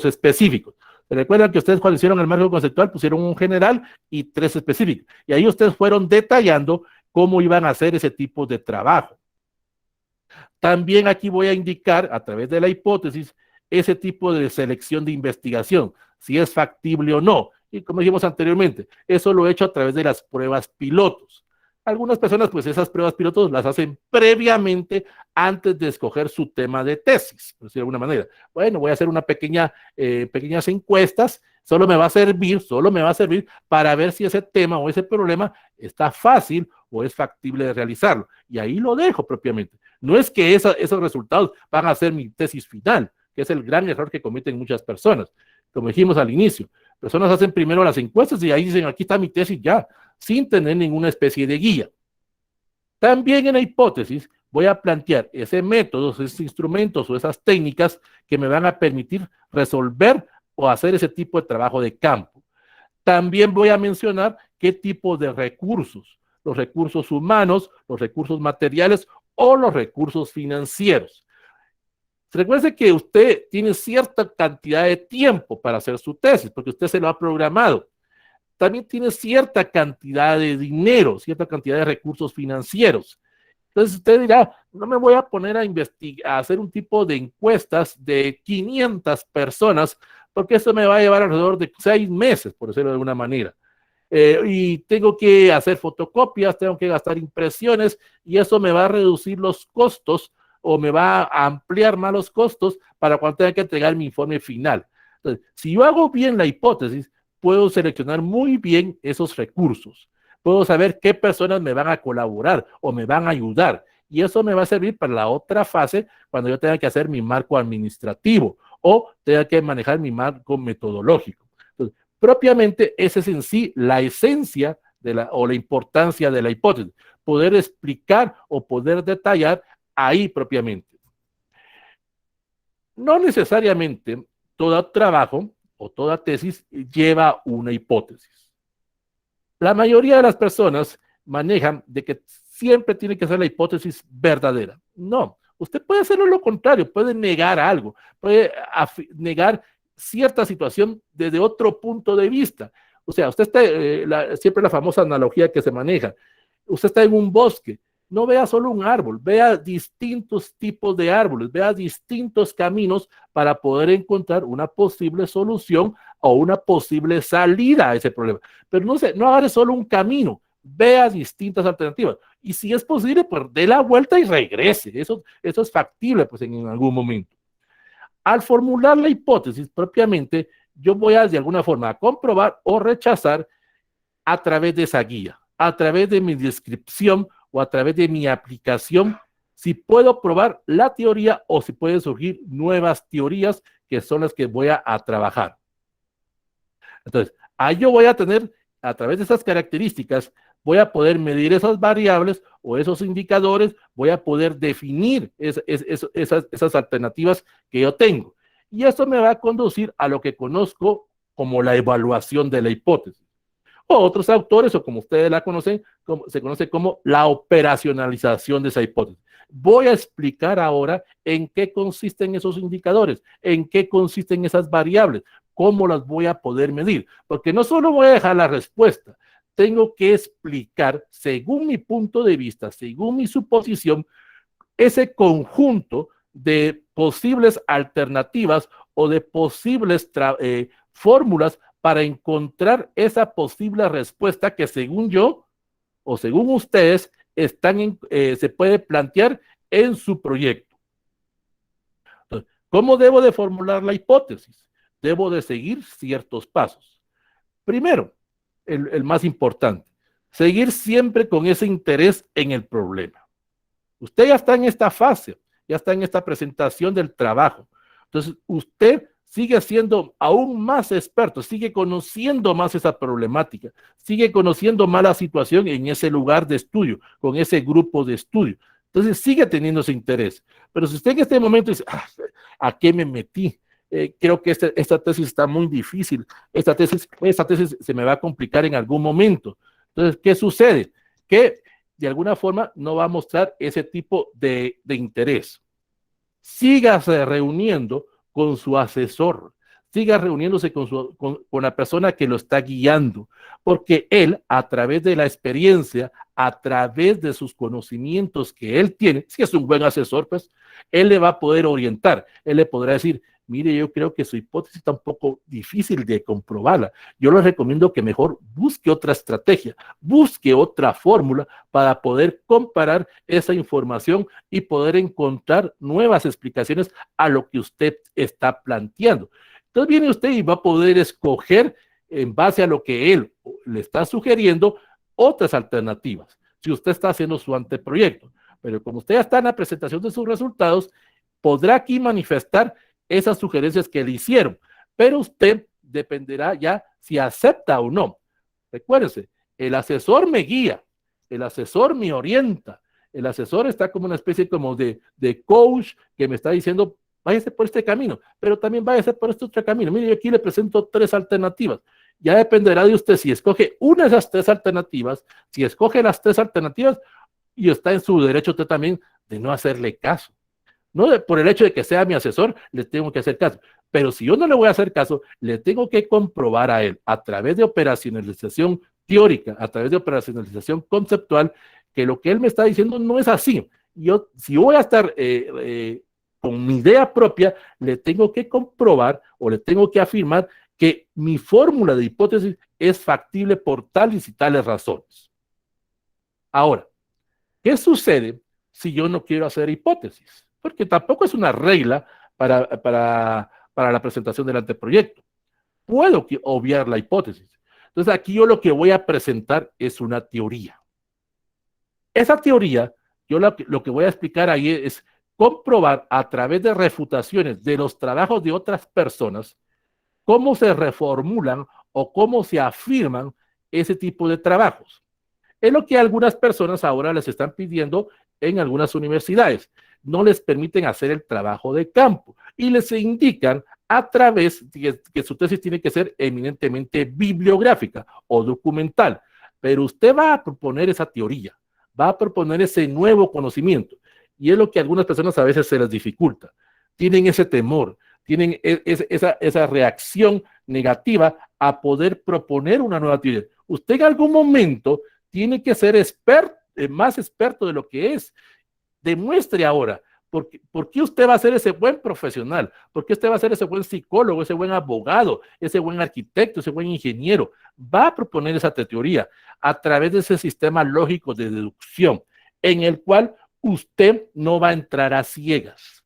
específicos. ¿Se recuerdan que ustedes cuando hicieron el marco conceptual pusieron un general y 3 específicos? Y ahí ustedes fueron detallando cómo iban a hacer ese tipo de trabajo. También aquí voy a indicar a través de la hipótesis ese tipo de selección de investigación, si es factible o no. Y como dijimos anteriormente, eso lo he hecho a través de las pruebas pilotos. Algunas personas, pues esas pruebas pilotos las hacen previamente antes de escoger su tema de tesis, por decirlo de alguna manera. Bueno, voy a hacer pequeñas encuestas, solo me va a servir para ver si ese tema o ese problema está fácil o es factible de realizarlo. Y ahí lo dejo propiamente. No es que esos resultados van a ser mi tesis final, que es el gran error que cometen muchas personas. Como dijimos al inicio, personas hacen primero las encuestas y ahí dicen, aquí está mi tesis ya, sin tener ninguna especie de guía. También en la hipótesis voy a plantear ese método, esos instrumentos o esas técnicas que me van a permitir resolver o hacer ese tipo de trabajo de campo. También voy a mencionar qué tipo de recursos, los recursos humanos, los recursos materiales o los recursos financieros. Recuerde que usted tiene cierta cantidad de tiempo para hacer su tesis, porque usted se lo ha programado. También tiene cierta cantidad de dinero, cierta cantidad de recursos financieros. Entonces usted dirá, no me voy a poner a hacer un tipo de encuestas de 500 personas, porque eso me va a llevar alrededor de 6 meses, por decirlo de alguna manera. Y tengo que hacer fotocopias, tengo que gastar impresiones, y eso me va a reducir los costos o me va a ampliar más los costos para cuando tenga que entregar mi informe final. Entonces, si yo hago bien la hipótesis, puedo seleccionar muy bien esos recursos. Puedo saber qué personas me van a colaborar o me van a ayudar. Y eso me va a servir para la otra fase cuando yo tenga que hacer mi marco administrativo o tenga que manejar mi marco metodológico. Entonces, propiamente, esa es en sí la esencia o la importancia de la hipótesis. Poder explicar o poder detallar ahí propiamente. No necesariamente todo trabajo o toda tesis lleva una hipótesis. La mayoría de las personas manejan de que siempre tiene que ser la hipótesis verdadera. No, usted puede hacerlo lo contrario, puede negar algo, puede negar cierta situación desde otro punto de vista. O sea, usted está, siempre la famosa analogía que se maneja, usted está en un bosque, no vea solo un árbol, vea distintos tipos de árboles, vea distintos caminos para poder encontrar una posible solución o una posible salida a ese problema. Pero no agarre solo un camino, vea distintas alternativas. Y si es posible, pues dé la vuelta y regrese. Eso es factible pues en algún momento. Al formular la hipótesis propiamente, yo voy a de alguna forma comprobar o rechazar a través de esa guía, a través de mi descripción o a través de mi aplicación, si puedo probar la teoría o si pueden surgir nuevas teorías que son las que voy a trabajar. Entonces, ahí yo voy a tener, a través de esas características, voy a poder medir esas variables o esos indicadores, voy a poder definir esas alternativas que yo tengo. Y eso me va a conducir a lo que conozco como la evaluación de la hipótesis. O otros autores, o como ustedes la conocen, se conoce como la operacionalización de esa hipótesis. Voy a explicar ahora en qué consisten esos indicadores, en qué consisten esas variables, cómo las voy a poder medir, porque no solo voy a dejar la respuesta, tengo que explicar, según mi punto de vista, según mi suposición, ese conjunto de posibles alternativas o de posibles fórmulas para encontrar esa posible respuesta que según yo o según ustedes se puede plantear en su proyecto. Entonces, ¿cómo debo de formular la hipótesis? Debo de seguir ciertos pasos. Primero, el más importante, seguir siempre con ese interés en el problema. Usted ya está en esta fase, ya está en esta presentación del trabajo. Entonces, usted sigue siendo aún más experto, sigue conociendo más esa problemática, sigue conociendo más la situación en ese lugar de estudio, con ese grupo de estudio. Entonces, sigue teniendo ese interés. Pero si usted en este momento dice, ¿a qué me metí? Creo que esta tesis está muy difícil, esta tesis se me va a complicar en algún momento. Entonces, ¿qué sucede? Que de alguna forma no va a mostrar ese tipo de interés. Sígase reuniendo con su asesor, siga reuniéndose con la persona que lo está guiando, porque él, a través de la experiencia, a través de sus conocimientos que él tiene, si es un buen asesor, pues, él le va a poder orientar, él le podrá decir, mire, yo creo que su hipótesis está un poco difícil de comprobarla. Yo les recomiendo que mejor busque otra estrategia, busque otra fórmula para poder comparar esa información y poder encontrar nuevas explicaciones a lo que usted está planteando. Entonces viene usted y va a poder escoger en base a lo que él le está sugiriendo otras alternativas, si usted está haciendo su anteproyecto. Pero como usted ya está en la presentación de sus resultados, podrá aquí manifestar esas sugerencias que le hicieron, pero usted dependerá ya si acepta o no. Recuérdese, el asesor me guía, el asesor me orienta, el asesor está como una especie como de coach que me está diciendo, váyase por este camino, pero también váyase por este otro camino. Mire, yo aquí le presento 3 alternativas. Ya dependerá de usted si escoge una de esas 3 alternativas, si escoge las 3 alternativas, y está en su derecho usted también de no hacerle caso. No por el hecho de que sea mi asesor, le tengo que hacer caso. Pero si yo no le voy a hacer caso, le tengo que comprobar a él, a través de operacionalización teórica, a través de operacionalización conceptual, que lo que él me está diciendo no es así. Yo, si voy a estar con mi idea propia, le tengo que comprobar o le tengo que afirmar que mi fórmula de hipótesis es factible por tales y tales razones. Ahora, ¿qué sucede si yo no quiero hacer hipótesis? Porque tampoco es una regla para la presentación del anteproyecto. Puedo obviar la hipótesis. Entonces, aquí yo lo que voy a presentar es una teoría. Esa teoría, yo lo que voy a explicar ahí es comprobar a través de refutaciones de los trabajos de otras personas cómo se reformulan o cómo se afirman ese tipo de trabajos. Es lo que algunas personas ahora les están pidiendo en algunas universidades. No les permiten hacer el trabajo de campo y les indican a través de que su tesis tiene que ser eminentemente bibliográfica o documental. Pero usted va a proponer esa teoría, va a proponer ese nuevo conocimiento. Y es lo que a algunas personas a veces se les dificulta. Tienen ese temor, tienen esa reacción negativa a poder proponer una nueva teoría. Usted en algún momento tiene que ser más experto de lo que es. Demuestre ahora, ¿Por qué usted va a ser ese buen profesional? ¿Por qué usted va a ser ese buen psicólogo, ese buen abogado, ese buen arquitecto, ese buen ingeniero? Va a proponer esa teoría a través de ese sistema lógico de deducción, en el cual usted no va a entrar a ciegas.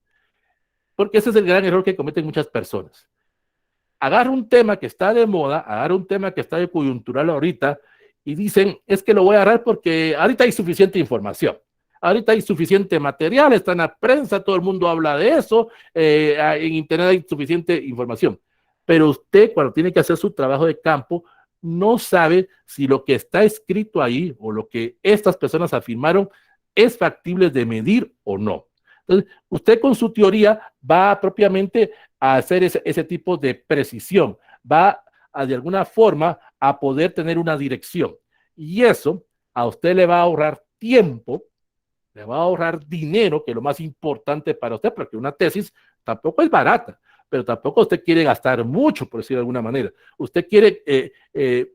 Porque ese es el gran error que cometen muchas personas. Agarra un tema que está de moda, agarra un tema que está de coyuntural ahorita y dicen, es que lo voy a agarrar porque ahorita hay suficiente información. Ahorita hay suficiente material, está en la prensa, todo el mundo habla de eso, en internet hay suficiente información. Pero usted, cuando tiene que hacer su trabajo de campo, no sabe si lo que está escrito ahí o lo que estas personas afirmaron es factible de medir o no. Entonces, usted con su teoría va propiamente a hacer ese tipo de precisión, va a, de alguna forma a poder tener una dirección. Y eso a usted le va a ahorrar tiempo, le va a ahorrar dinero, que es lo más importante para usted, porque una tesis tampoco es barata, pero tampoco usted quiere gastar mucho, por decirlo de alguna manera. Usted quiere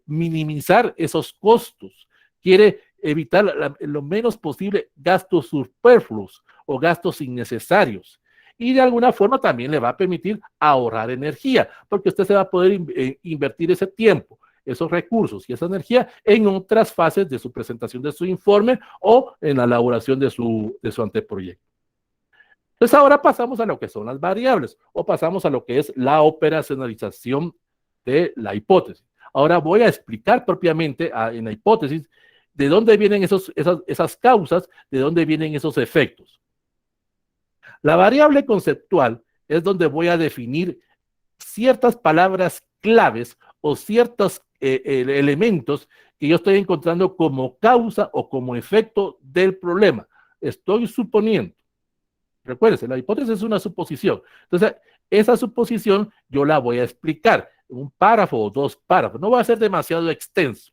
minimizar esos costos, quiere evitar lo menos posible gastos superfluos o gastos innecesarios. Y de alguna forma también le va a permitir ahorrar energía, porque usted se va a poder invertir ese tiempo, esos recursos y esa energía en otras fases de su presentación de su informe o en la elaboración de su anteproyecto. Entonces ahora pasamos a lo que son las variables o pasamos a lo que es la operacionalización de la hipótesis. Ahora voy a explicar propiamente en la hipótesis de dónde vienen esas causas, de dónde vienen esos efectos. La variable conceptual es donde voy a definir ciertas palabras claves o ciertos elementos que yo estoy encontrando como causa o como efecto del problema. Estoy suponiendo. Recuérdense, la hipótesis es una suposición. Entonces, esa suposición yo la voy a explicar en un párrafo o dos párrafos. No va a ser demasiado extenso.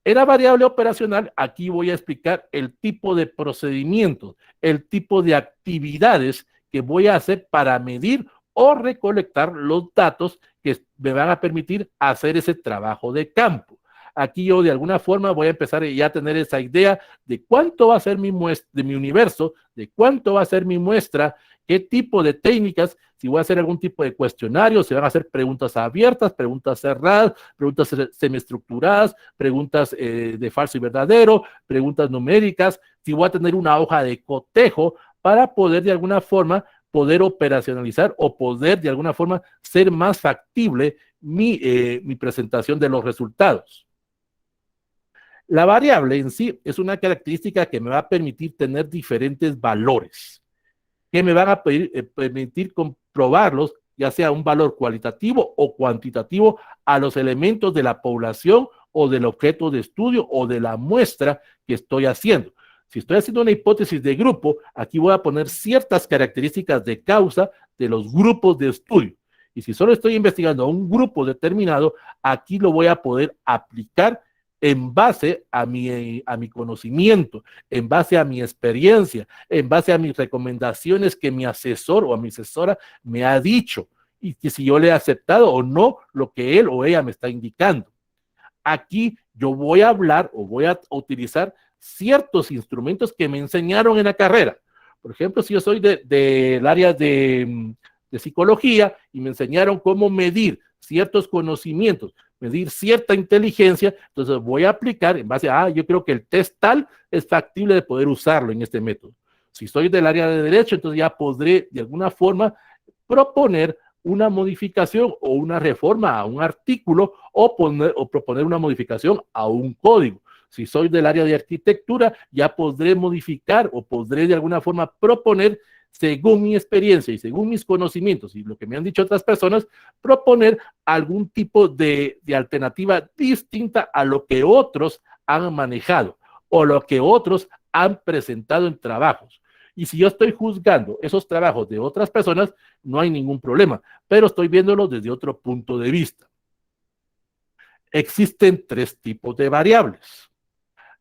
En la variable operacional, aquí voy a explicar el tipo de procedimientos, el tipo de actividades que voy a hacer para medir o recolectar los datos que me van a permitir hacer ese trabajo de campo. Aquí yo de alguna forma voy a empezar ya a tener esa idea de cuánto va a ser mi muestra, de mi universo, de cuánto va a ser mi muestra, qué tipo de técnicas, si voy a hacer algún tipo de cuestionario, si van a hacer preguntas abiertas, preguntas cerradas, preguntas semiestructuradas, preguntas de falso y verdadero, preguntas numéricas, si voy a tener una hoja de cotejo para poder de alguna forma poder operacionalizar o poder de alguna forma ser más factible mi presentación de los resultados. La variable en sí es una característica que me va a permitir tener diferentes valores que me van a permitir comprobarlos, ya sea un valor cualitativo o cuantitativo, a los elementos de la población o del objeto de estudio o de la muestra que estoy haciendo. Si estoy haciendo una hipótesis de grupo, aquí voy a poner ciertas características de causa de los grupos de estudio. Y si solo estoy investigando a un grupo determinado, aquí lo voy a poder aplicar en base a mi conocimiento, en base a mi experiencia, en base a mis recomendaciones que mi asesor o a mi asesora me ha dicho y que si yo le he aceptado o no lo que él o ella me está indicando. Aquí yo voy a hablar o voy a utilizar ciertos instrumentos que me enseñaron en la carrera. Por ejemplo, si yo soy del área de psicología y me enseñaron cómo medir ciertos conocimientos, medir cierta inteligencia, entonces voy a aplicar en base a, yo creo que el test tal es factible de poder usarlo en este método. Si soy del área de derecho, entonces ya podré de alguna forma proponer una modificación o una reforma a un artículo o proponer una modificación a un código. Si soy del área de arquitectura, ya podré modificar o podré de alguna forma proponer según mi experiencia y según mis conocimientos y lo que me han dicho otras personas, proponer algún tipo de alternativa distinta a lo que otros han manejado o lo que otros han presentado en trabajos. Y si yo estoy juzgando esos trabajos de otras personas, no hay ningún problema, pero estoy viéndolo desde otro punto de vista. Existen tres tipos de variables.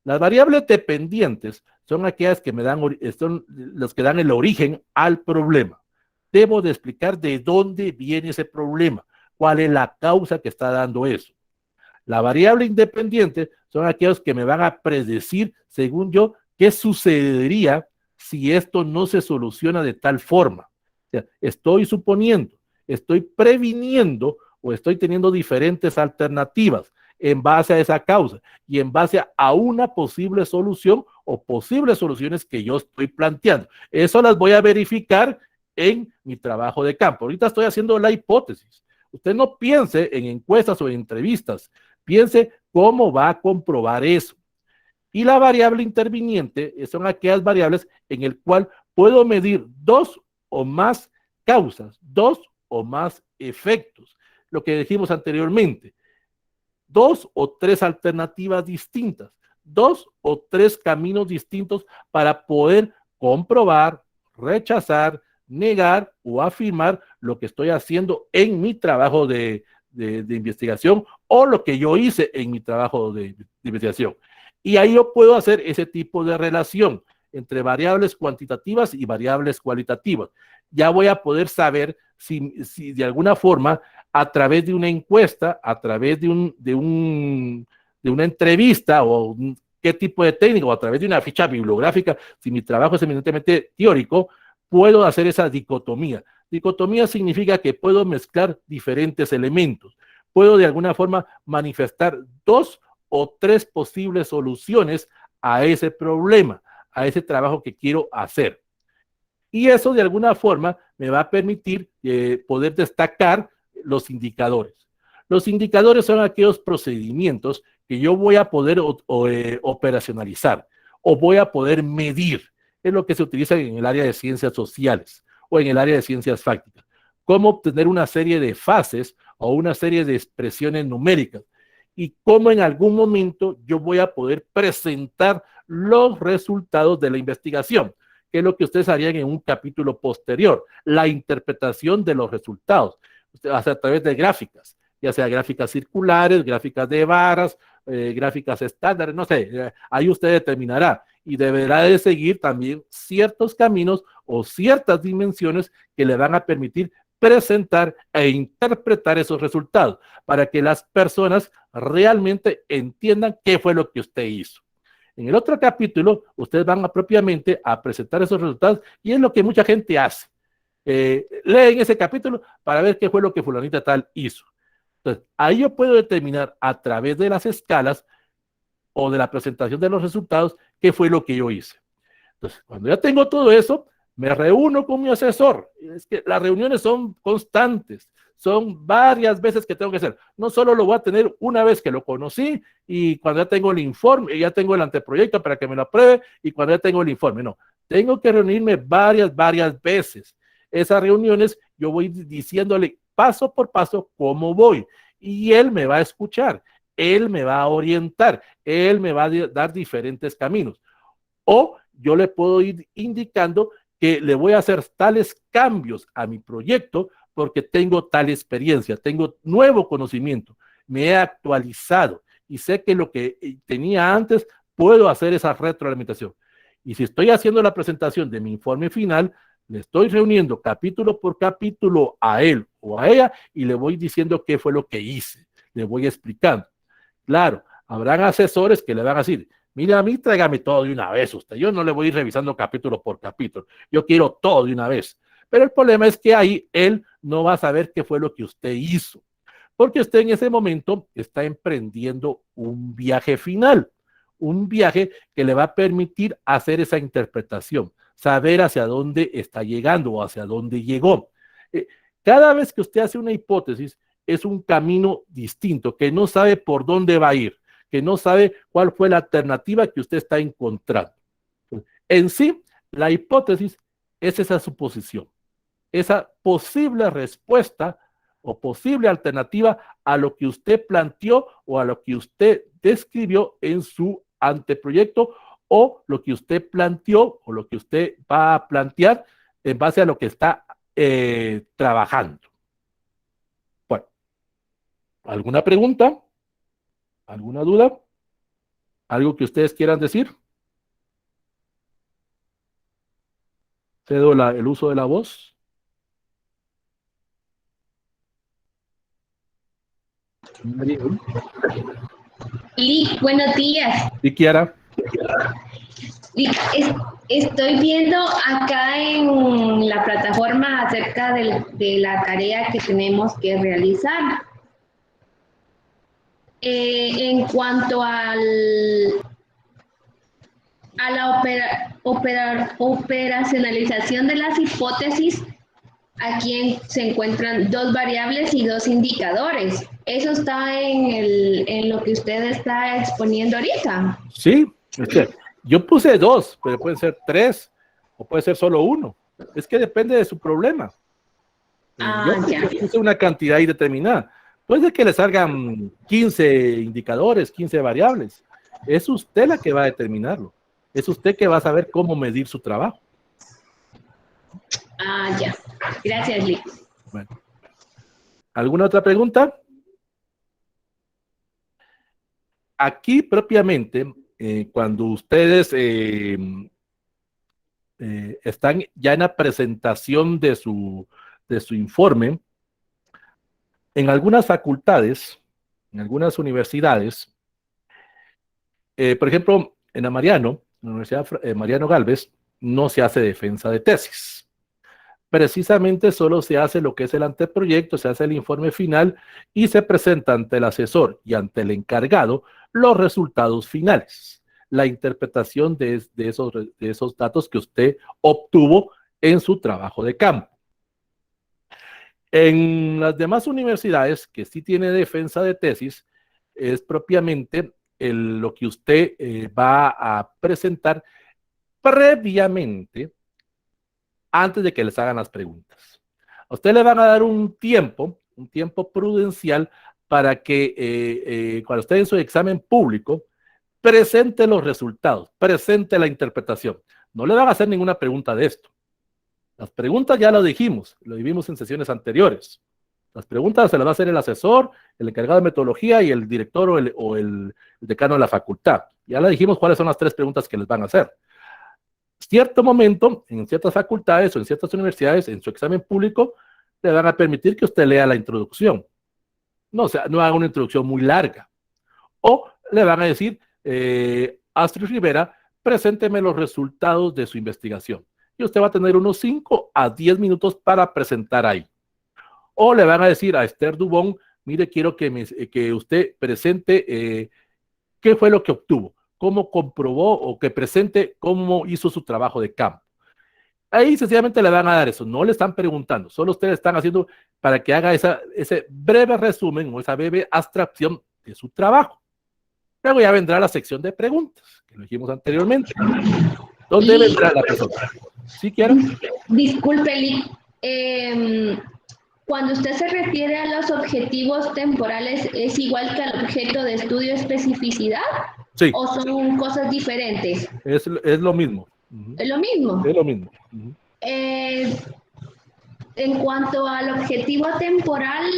Las variables dependientes son aquellas que son las que dan el origen al problema. Debo de explicar de dónde viene ese problema, cuál es la causa que está dando eso. La variable independiente son aquellos que me van a predecir, según yo, qué sucedería si esto no se soluciona de tal forma? O sea, estoy suponiendo, estoy previniendo o estoy teniendo diferentes alternativas en base a esa causa y en base a una posible solución o posibles soluciones que yo estoy planteando. Eso las voy a verificar en mi trabajo de campo. Ahorita estoy haciendo la hipótesis. Usted no piense en encuestas o en entrevistas, piense cómo va a comprobar eso. Y la variable interviniente son aquellas variables en el cual puedo medir dos o más causas, dos o más efectos. Lo que dijimos anteriormente, dos o tres alternativas distintas, dos o tres caminos distintos para poder comprobar, rechazar, negar o afirmar lo que estoy haciendo en mi trabajo de investigación o lo que yo hice en mi trabajo de investigación. Y ahí yo puedo hacer ese tipo de relación entre variables cuantitativas y variables cualitativas. Ya voy a poder saber si de alguna forma a través de una encuesta, a través de una entrevista o qué tipo de técnica o a través de una ficha bibliográfica, si mi trabajo es eminentemente teórico, puedo hacer esa dicotomía. Dicotomía significa que puedo mezclar diferentes elementos. Puedo de alguna forma manifestar dos o tres posibles soluciones a ese problema, a ese trabajo que quiero hacer. Y eso de alguna forma me va a permitir poder destacar los indicadores. Los indicadores son aquellos procedimientos que yo voy a poder operacionalizar o voy a poder medir. Es lo que se utiliza en el área de ciencias sociales o en el área de ciencias fácticas. Cómo obtener una serie de fases o una serie de expresiones numéricas y cómo en algún momento yo voy a poder presentar los resultados de la investigación, que es lo que ustedes harían en un capítulo posterior, la interpretación de los resultados, a través de gráficas, ya sea gráficas circulares, gráficas de varas, gráficas estándares, no sé, ahí usted determinará y deberá de seguir también ciertos caminos o ciertas dimensiones que le van a permitir presentar e interpretar esos resultados para que las personas realmente entiendan qué fue lo que usted hizo. En el otro capítulo, ustedes van propiamente a presentar esos resultados y es lo que mucha gente hace. Leen ese capítulo para ver qué fue lo que fulanita tal hizo. Entonces, ahí yo puedo determinar a través de las escalas o de la presentación de los resultados qué fue lo que yo hice. Entonces, cuando ya tengo todo eso, me reúno con mi asesor. Es que las reuniones son constantes, son varias veces que tengo que hacer. No solo lo voy a tener una vez que lo conocí y cuando ya tengo el informe, ya tengo el anteproyecto para que me lo apruebe y cuando ya tengo el informe. No, tengo que reunirme varias veces. Esas reuniones yo voy diciéndole paso por paso cómo voy y él me va a escuchar, él me va a orientar, él me va a dar diferentes caminos. O yo le puedo ir indicando que le voy a hacer tales cambios a mi proyecto porque tengo tal experiencia, tengo nuevo conocimiento, me he actualizado y sé que lo que tenía antes puedo hacer esa retroalimentación. Y si estoy haciendo la presentación de mi informe final, le estoy reuniendo capítulo por capítulo a él o a ella y le voy diciendo qué fue lo que hice, le voy explicando. Claro, habrán asesores que le van a decir, mire, a mí tráigame todo de una vez usted. Yo no le voy a ir revisando capítulo por capítulo. Yo quiero todo de una vez. Pero el problema es que ahí él no va a saber qué fue lo que usted hizo. Porque usted en ese momento está emprendiendo un viaje final. Un viaje que le va a permitir hacer esa interpretación. Saber hacia dónde está llegando o hacia dónde llegó. Cada vez que usted hace una hipótesis, es un camino distinto, que no sabe por dónde va a ir, que no sabe cuál fue la alternativa que usted está encontrando. En sí, la hipótesis es esa suposición, esa posible respuesta o posible alternativa a lo que usted planteó o a lo que usted describió en su anteproyecto o lo que usted planteó o lo que usted va a plantear en base a lo que está trabajando. Bueno, ¿alguna pregunta? ¿Alguna duda? ¿Algo que ustedes quieran decir? Cedo el uso de la voz. Lick, buenos días. ¿Y Kiara? Lick, Estoy viendo acá en la plataforma acerca de la tarea que tenemos que realizar. En cuanto a la operacionalización de las hipótesis, aquí se encuentran dos variables y dos indicadores. Eso está en lo que usted está exponiendo ahorita. Sí, yo puse dos, pero pueden ser tres o puede ser solo uno. Es que depende de su problema. Yo Ya. puse una cantidad indeterminada. Puede ser que le salgan 15 indicadores, 15 variables. Es usted la que va a determinarlo. Es usted que va a saber cómo medir su trabajo. Ya. Gracias, Lick. Bueno. ¿Alguna otra pregunta? Aquí propiamente, cuando ustedes están ya en la presentación de su informe, en algunas facultades, en algunas universidades, por ejemplo, en la Mariano, la Universidad Mariano Galvez, no se hace defensa de tesis. Precisamente solo se hace lo que es el anteproyecto, se hace el informe final y se presenta ante el asesor y ante el encargado los resultados finales, la interpretación de esos datos que usted obtuvo en su trabajo de campo. En las demás universidades que sí tiene defensa de tesis, es propiamente lo que usted va a presentar previamente antes de que les hagan las preguntas. A usted le van a dar un tiempo prudencial para que cuando esté en su examen público, presente los resultados, presente la interpretación. No le van a hacer ninguna pregunta de esto. Las preguntas ya lo dijimos, lo vimos en sesiones anteriores. Las preguntas se las va a hacer el asesor, el encargado de metodología y el director o el decano de la facultad. Ya le dijimos cuáles son las tres preguntas que les van a hacer. Cierto momento, en ciertas facultades o en ciertas universidades, en su examen público, le van a permitir que usted lea la introducción. No, o sea, no haga una introducción muy larga. O le van a decir, Astrid Rivera, presénteme los resultados de su investigación. Y usted va a tener unos 5 a 10 minutos para presentar ahí. O le van a decir a Esther Dubón, mire, quiero que usted presente qué fue lo que obtuvo, cómo comprobó o que presente cómo hizo su trabajo de campo. Ahí sencillamente le van a dar eso, no le están preguntando, solo ustedes están haciendo para que haga ese breve resumen o esa breve abstracción de su trabajo. Luego ya vendrá la sección de preguntas, que lo dijimos anteriormente. ¿Dónde vendrá la persona? ¿Sí, Kiara? Disculpe, Lick. Cuando usted se refiere a los objetivos temporales, ¿es igual que al objeto de estudio especificidad? Sí. ¿O son cosas diferentes? Es lo mismo. ¿Es lo mismo? Es lo mismo. En cuanto al objetivo temporal,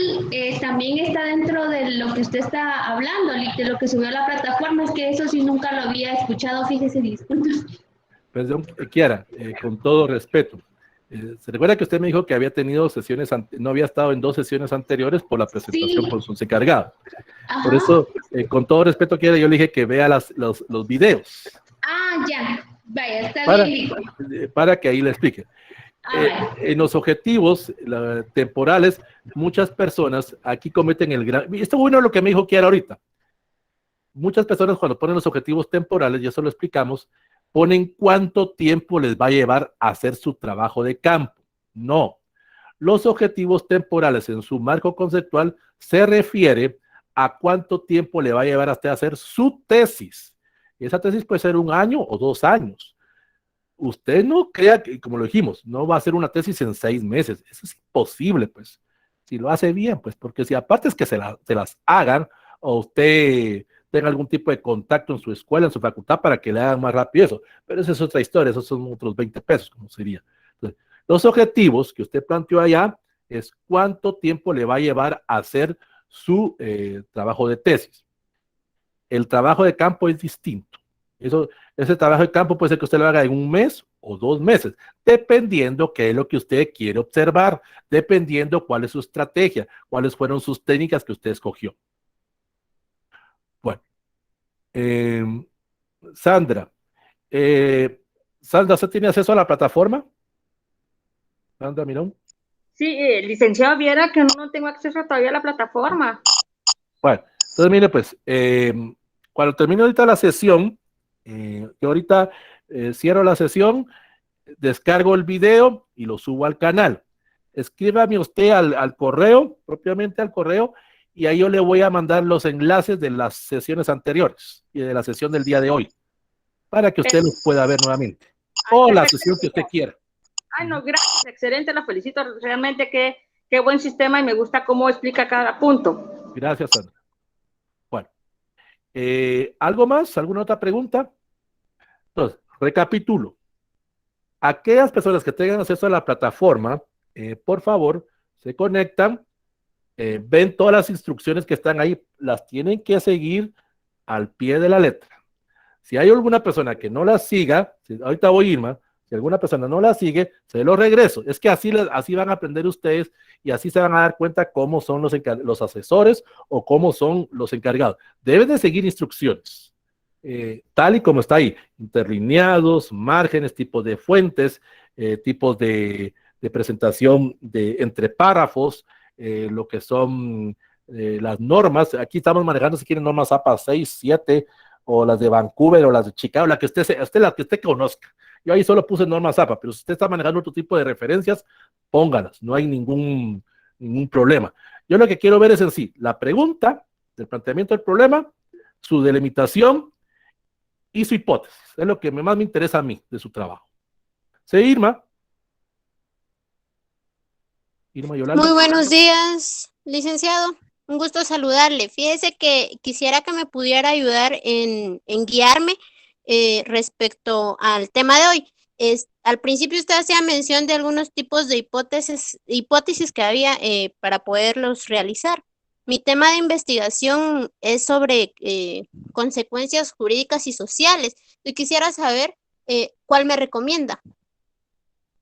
también está dentro de lo que usted está hablando, de lo que subió a la plataforma. Es que eso sí nunca lo había escuchado, fíjese, disculpe. Perdón, Kiara, con todo respeto. ¿Se recuerda que usted me dijo que había tenido sesiones, no había estado en 2 sesiones anteriores por la presentación por sus encargados? Por eso, con todo respeto, Kiara, yo le dije que vea los videos. Ya. Vaya, está bien. Para que ahí le explique. En los objetivos temporales, muchas personas aquí cometen el gran... Esto es bueno lo que me dijo Kiara ahorita. Muchas personas cuando ponen los objetivos temporales, ya se lo explicamos, ponen cuánto tiempo les va a llevar a hacer su trabajo de campo. No. Los objetivos temporales en su marco conceptual se refiere a cuánto tiempo le va a llevar a usted a hacer su tesis. Y esa tesis puede ser 1 año o 2 años. Usted no crea que, como lo dijimos, no va a hacer una tesis en 6 meses. Eso es imposible, pues. Si lo hace bien, pues, porque si aparte es que se las hagan o usted tenga algún tipo de contacto en su escuela, en su facultad, para que le hagan más rápido eso. Pero esa es otra historia, esos son otros 20 pesos, como sería. Entonces, los objetivos que usted planteó allá es cuánto tiempo le va a llevar a hacer su trabajo de tesis. El trabajo de campo es distinto. Ese trabajo de campo puede ser que usted lo haga en 1 mes o 2 meses, dependiendo qué es lo que usted quiere observar, dependiendo cuál es su estrategia, cuáles fueron sus técnicas que usted escogió. Bueno, Sandra, Sandra, ¿usted tiene acceso a la plataforma? Sandra Mirón. Sí, licenciado, viera que no tengo acceso todavía a la plataforma. Bueno, entonces mire pues, cuando termine ahorita la sesión, yo ahorita cierro la sesión, descargo el video y lo subo al canal. Escríbame usted al correo, propiamente al correo, y ahí yo le voy a mandar los enlaces de las sesiones anteriores y de la sesión del día de hoy, para que usted los pueda ver nuevamente. O la sesión que usted quiera. Ay, no, gracias, excelente, la felicito. Realmente qué buen sistema y me gusta cómo explica cada punto. Gracias, Sandra. Bueno, ¿algo más? ¿Alguna otra pregunta? Entonces, recapitulo. Aquellas personas que tengan acceso a la plataforma, por favor, se conectan, ven todas las instrucciones que están ahí, las tienen que seguir al pie de la letra. Si hay alguna persona que no la siga, ahorita voy Irma, si alguna persona no la sigue, se lo regreso. Es que así van a aprender ustedes y así se van a dar cuenta cómo son los asesores o cómo son los encargados. Deben de seguir instrucciones, tal y como está ahí, interlineados, márgenes, tipos de fuentes, tipos de presentación entre párrafos, lo que son las normas. Aquí estamos manejando, si quieren, normas APA 6, 7, o las de Vancouver o las de Chicago, la que usted conozca. Yo ahí solo puse normas APA, pero si usted está manejando otro tipo de referencias, póngalas, no hay ningún problema. Yo lo que quiero ver es en sí, la pregunta, el planteamiento del problema, su delimitación y su hipótesis. Es lo que más me interesa a mí de su trabajo. ¿Sí, Irma? Irma Yolanda. Muy buenos días, licenciado. Un gusto saludarle. Fíjese que quisiera que me pudiera ayudar en guiarme respecto al tema de hoy. Al principio usted hacía mención de algunos tipos de hipótesis que había para poderlos realizar. Mi tema de investigación es sobre consecuencias jurídicas y sociales. Y quisiera saber cuál me recomienda.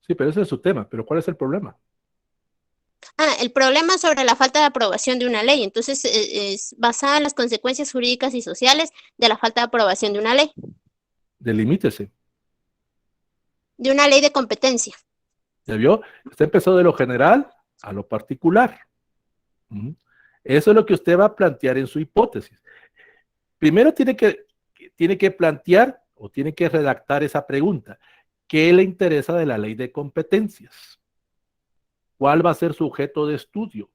Sí, pero ese es su tema. ¿Pero cuál es el problema? El problema sobre la falta de aprobación de una ley. Entonces, es basada en las consecuencias jurídicas y sociales de la falta de aprobación de una ley. Delimítese. De una ley de competencia. ¿Ya vio? Usted empezó de lo general a lo particular. Eso es lo que usted va a plantear en su hipótesis. Primero tiene que plantear o tiene que redactar esa pregunta. ¿Qué le interesa de la ley de competencias? ¿Cuál va a ser su objeto de estudio?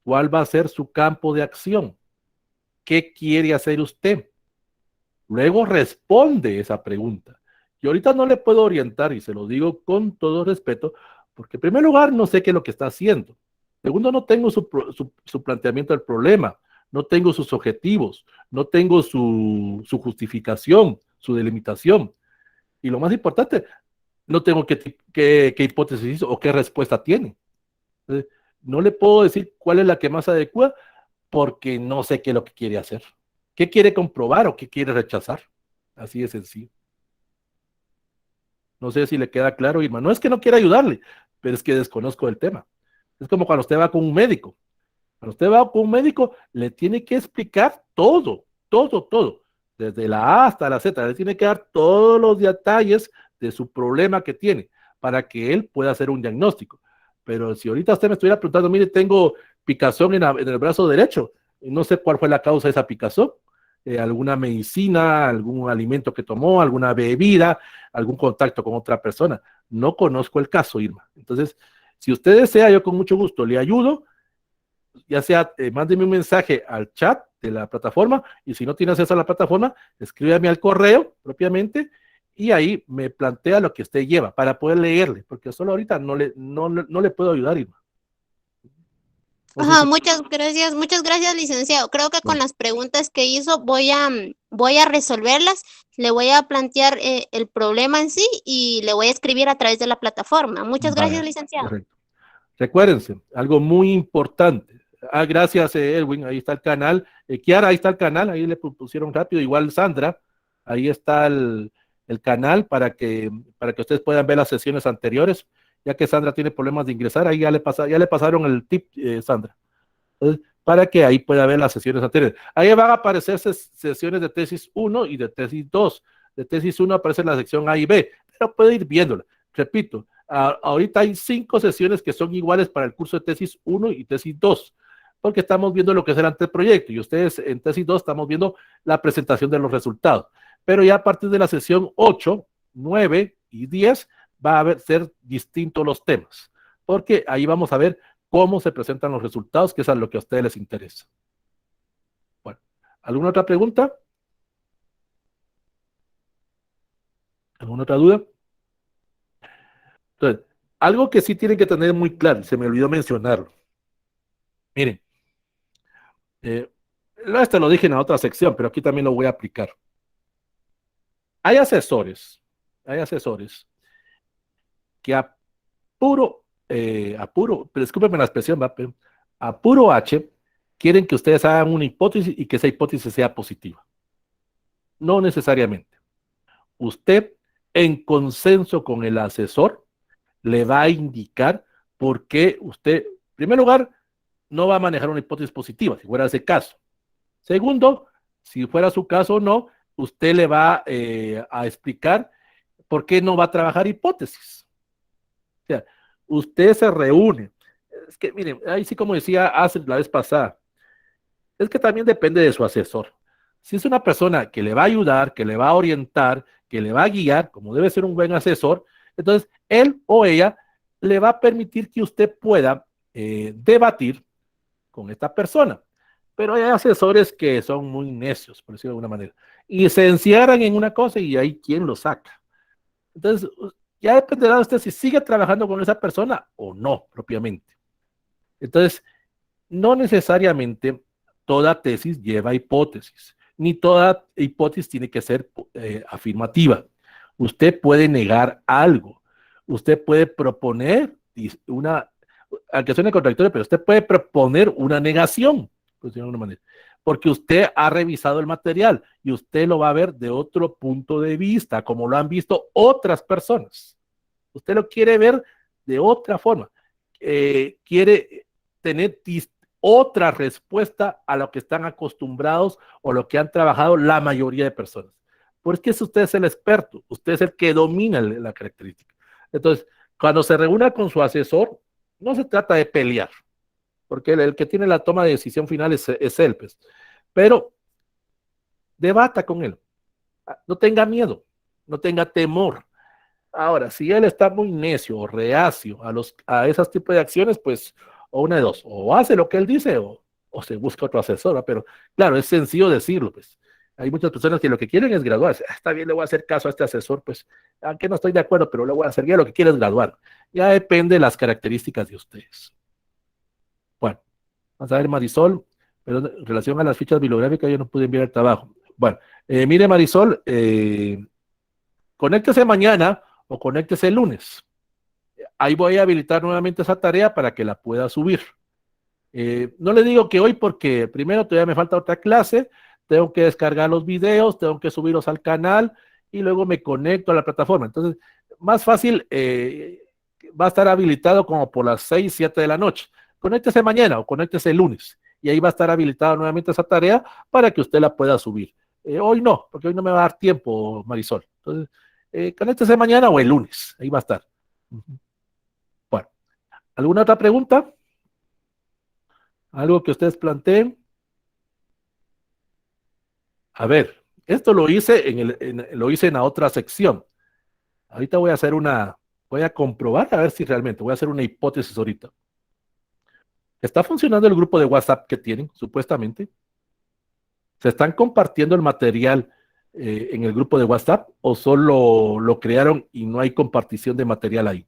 ¿Cuál va a ser su campo de acción? ¿Qué quiere hacer usted? Luego responde esa pregunta. Yo ahorita no le puedo orientar, y se lo digo con todo respeto, porque en primer lugar no sé qué es lo que está haciendo. Segundo, no tengo su planteamiento del problema, no tengo sus objetivos, no tengo su justificación, su delimitación. Y lo más importante, no tengo qué hipótesis o qué respuesta tiene. Entonces, no le puedo decir cuál es la que más adecua porque no sé qué es lo que quiere hacer. ¿Qué quiere comprobar o qué quiere rechazar? Así de sencillo. No sé si le queda claro, Irma. No es que no quiera ayudarle, pero es que desconozco el tema. Es como cuando usted va con un médico. Cuando usted va con un médico, le tiene que explicar todo, todo, todo. Desde la A hasta la Z. Le tiene que dar todos los detalles de su problema que tiene para que él pueda hacer un diagnóstico. Pero si ahorita usted me estuviera preguntando, mire, tengo picazón en el brazo derecho, y no sé cuál fue la causa de esa picazón, alguna medicina, algún alimento que tomó, alguna bebida, algún contacto con otra persona. No conozco el caso, Irma. Entonces, si usted desea, yo con mucho gusto le ayudo, ya sea, mándeme un mensaje al chat de la plataforma, y si no tiene acceso a la plataforma, escríbame al correo propiamente, y ahí me plantea lo que usted lleva para poder leerle, porque solo ahorita no le puedo ayudar, Irma. Ajá, muchas gracias, licenciado. Creo que con las preguntas que hizo voy a resolverlas. Le voy a plantear el problema en sí y le voy a escribir a través de la plataforma. Muchas gracias, licenciado. Correcto. Recuérdense, algo muy importante. Gracias, Edwin, ahí está el canal. Kiara, ahí está el canal, ahí le pusieron rápido. Igual Sandra, ahí está el canal para que ustedes puedan ver las sesiones anteriores, ya que Sandra tiene problemas de ingresar, ahí ya le pasaron el tip, Sandra. Entonces, para que ahí pueda ver las sesiones anteriores. Ahí van a aparecer sesiones de tesis 1 y de tesis 2. De tesis 1 aparece la sección A y B. pero puede ir viéndola. Repito, ahorita hay 5 sesiones que son iguales para el curso de tesis 1 y tesis 2, porque estamos viendo lo que es el anteproyecto y ustedes en tesis 2 estamos viendo la presentación de los resultados. Pero ya a partir de la sesión 8, 9 y 10 va a ser distintos los temas, porque ahí vamos a ver cómo se presentan los resultados, que es a lo que a ustedes les interesa. Bueno, ¿alguna otra pregunta? ¿Alguna otra duda? Entonces, algo que sí tienen que tener muy claro, se me olvidó mencionarlo. Miren, esto lo dije en la otra sección, pero aquí también lo voy a aplicar. Hay asesores que pero discúlpenme la expresión, pero a puro H, quieren que ustedes hagan una hipótesis y que esa hipótesis sea positiva. No necesariamente. Usted, en consenso con el asesor, le va a indicar por qué usted, en primer lugar, no va a manejar una hipótesis positiva, si fuera ese caso. Segundo, si fuera su caso o no, usted le va a explicar por qué no va a trabajar hipótesis. O sea, usted se reúne. Es que, miren, ahí sí como decía Astrid la vez pasada, es que también depende de su asesor. Si es una persona que le va a ayudar, que le va a orientar, que le va a guiar, como debe ser un buen asesor, entonces él o ella le va a permitir que usted pueda debatir con esta persona. Pero hay asesores que son muy necios, por decirlo de alguna manera, y se encierran en una cosa y ahí quién lo saca. Entonces, ya dependerá de usted si sigue trabajando con esa persona o no, propiamente. Entonces, no necesariamente toda tesis lleva hipótesis, ni toda hipótesis tiene que ser afirmativa. Usted puede negar algo, usted puede proponer una, aunque suene contradictorio, pero usted puede proponer una negación, por decirlo de alguna manera, porque usted ha revisado el material y usted lo va a ver de otro punto de vista, como lo han visto otras personas. Usted lo quiere ver de otra forma. Quiere tener otra respuesta a lo que están acostumbrados o lo que han trabajado la mayoría de personas. Porque usted es el experto, usted es el que domina la característica. Entonces, cuando se reúna con su asesor, no se trata de pelear, porque el que tiene la toma de decisión final es él, pues. Pero debata con él, no tenga miedo, no tenga temor. Ahora, si él está muy necio o reacio a esos tipos de acciones, pues, o una de dos, o hace lo que él dice o se busca otro asesor, pero claro, es sencillo decirlo, pues. Hay muchas personas que lo que quieren es graduarse. Está bien, le voy a hacer caso a este asesor, pues, aunque no estoy de acuerdo, pero le voy a hacer, ya lo que quiere es graduar. Ya depende de las características de ustedes. Bueno, vamos a ver, Marisol, pero en relación a las fichas bibliográficas, yo no pude enviar el trabajo. Bueno, mire, Marisol, conéctese mañana o conéctese el lunes. Ahí voy a habilitar nuevamente esa tarea para que la pueda subir. No le digo que hoy porque primero todavía me falta otra clase, tengo que descargar los videos, tengo que subirlos al canal y luego me conecto a la plataforma. Entonces, más fácil, va a estar habilitado como por las 6, 7 de la noche. Conéctese mañana o conéctese el lunes y ahí va a estar habilitada nuevamente esa tarea para que usted la pueda subir. Hoy no, porque hoy no me va a dar tiempo, Marisol. Entonces, conéctese mañana o el lunes, ahí va a estar. Bueno, ¿alguna otra pregunta? ¿Algo que ustedes planteen? A ver, esto lo hice lo hice en la otra sección. Ahorita voy a comprobar a ver si realmente, voy a hacer una hipótesis ahorita. ¿Está funcionando el grupo de WhatsApp que tienen, supuestamente? ¿Se están compartiendo el material en el grupo de WhatsApp o solo lo crearon y no hay compartición de material ahí?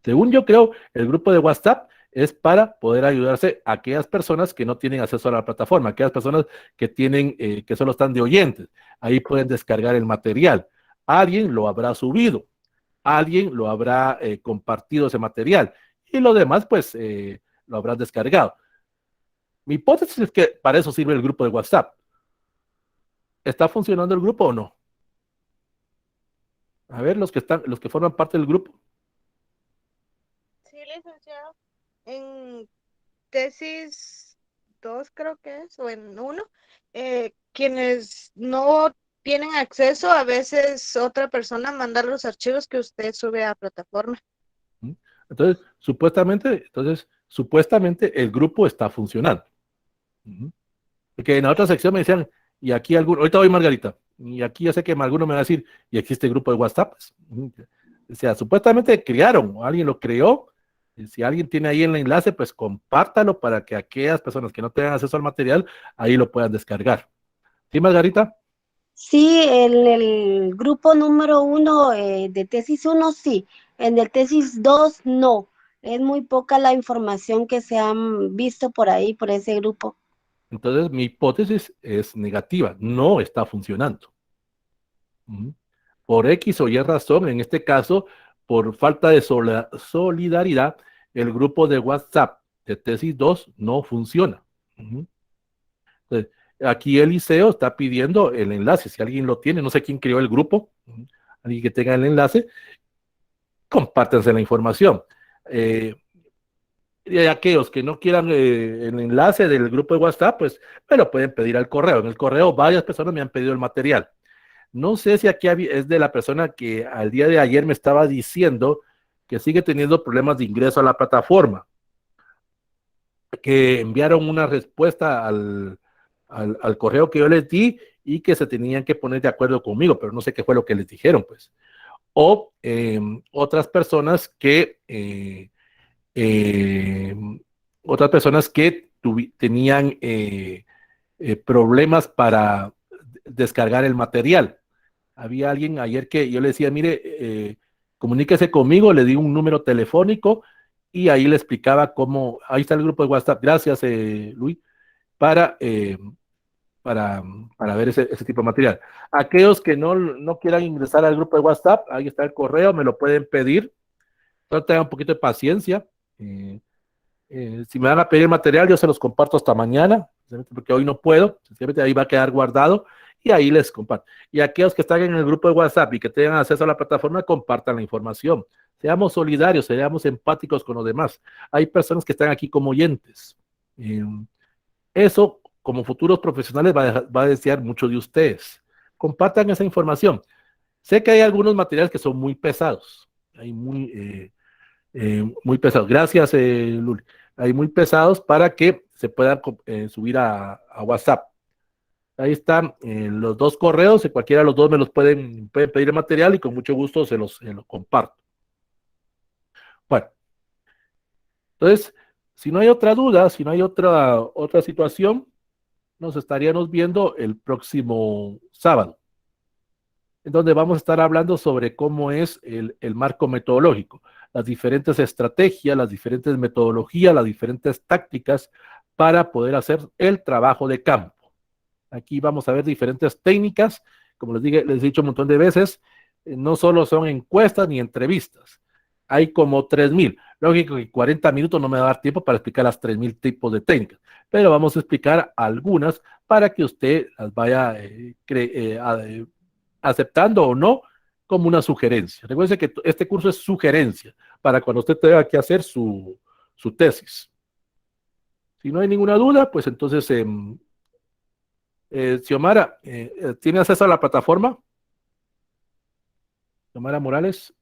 Según yo creo, el grupo de WhatsApp es para poder ayudarse a aquellas personas que no tienen acceso a la plataforma, aquellas personas que tienen, que solo están de oyentes. Ahí pueden descargar el material. Alguien lo habrá subido, alguien lo habrá compartido ese material y lo demás, pues, lo habrán descargado. Mi hipótesis es que para eso sirve el grupo de WhatsApp. ¿Está funcionando el grupo o no? A ver, los que forman parte del grupo. Sí, licenciado. En tesis 2 creo que es, o en 1, quienes no tienen acceso, a veces otra persona manda los archivos que usted sube a plataforma. Entonces, supuestamente el grupo está funcionando. Porque en la otra sección me decían, y aquí ahorita voy Margarita, y aquí ya sé que alguno me va a decir, y existe el grupo de WhatsApp. O sea, supuestamente crearon, alguien lo creó. Y si alguien tiene ahí el enlace, pues compártalo para que aquellas personas que no tengan acceso al material, ahí lo puedan descargar. ¿Sí, Margarita? Sí, el grupo número 1 de tesis 1 sí, en el tesis 2 no. Es muy poca la información que se han visto por ahí, por ese grupo. Entonces, mi hipótesis es negativa, no está funcionando. Por X o Y razón, en este caso, por falta de solidaridad, el grupo de WhatsApp de tesis 2 no funciona. Entonces, aquí Eliseo está pidiendo el enlace, si alguien lo tiene, no sé quién creó el grupo, alguien que tenga el enlace, compártanse la información. Y aquellos que no quieran el enlace del grupo de WhatsApp, pues me lo pueden pedir al correo. En el correo varias personas me han pedido el material. No sé si aquí es de la persona que al día de ayer me estaba diciendo que sigue teniendo problemas de ingreso a la plataforma, que enviaron una respuesta al correo que yo les di y que se tenían que poner de acuerdo conmigo, pero no sé qué fue lo que les dijeron, pues. O otras personas que tenían problemas para descargar el material. Había alguien ayer que yo le decía, mire, comuníquese conmigo, le di un número telefónico y ahí le explicaba cómo, ahí está el grupo de WhatsApp, gracias Luis, para, eh, para ver ese tipo de material. Aquellos que no quieran ingresar al grupo de WhatsApp, ahí está el correo, me lo pueden pedir, solo tengan un poquito de paciencia. Si me van a pedir material, yo se los comparto hasta mañana, porque hoy no puedo, sencillamente ahí va a quedar guardado y ahí les comparto. Y aquellos que están en el grupo de WhatsApp y que tengan acceso a la plataforma, compartan la información. Seamos solidarios, seamos empáticos con los demás. Hay personas que están aquí como oyentes. Eso, como futuros profesionales, va a desear mucho de ustedes. Compartan esa información. Sé que hay algunos materiales que son muy pesados, hay muy pesados. Gracias, Luli. Hay muy pesados para que se puedan subir a WhatsApp. Ahí están los dos correos, y cualquiera de los dos me los pueden pedir el material y con mucho gusto se los comparto. Bueno, entonces, si no hay otra duda, si no hay otra situación, nos estaríamos viendo el próximo sábado, en donde vamos a estar hablando sobre cómo es el marco metodológico, las diferentes estrategias, las diferentes metodologías, las diferentes tácticas para poder hacer el trabajo de campo. Aquí vamos a ver diferentes técnicas, como les he dicho un montón de veces, no solo son encuestas ni entrevistas, hay como 3,000. Lógico que 40 minutos no me va a dar tiempo para explicar las 3,000 tipos de técnicas, pero vamos a explicar algunas para que usted las vaya aceptando o no como una sugerencia. Recuerde que este curso es sugerencia para cuando usted tenga que hacer su tesis. Si no hay ninguna duda, pues entonces, Xiomara, ¿tiene acceso a la plataforma? Xiomara Morales.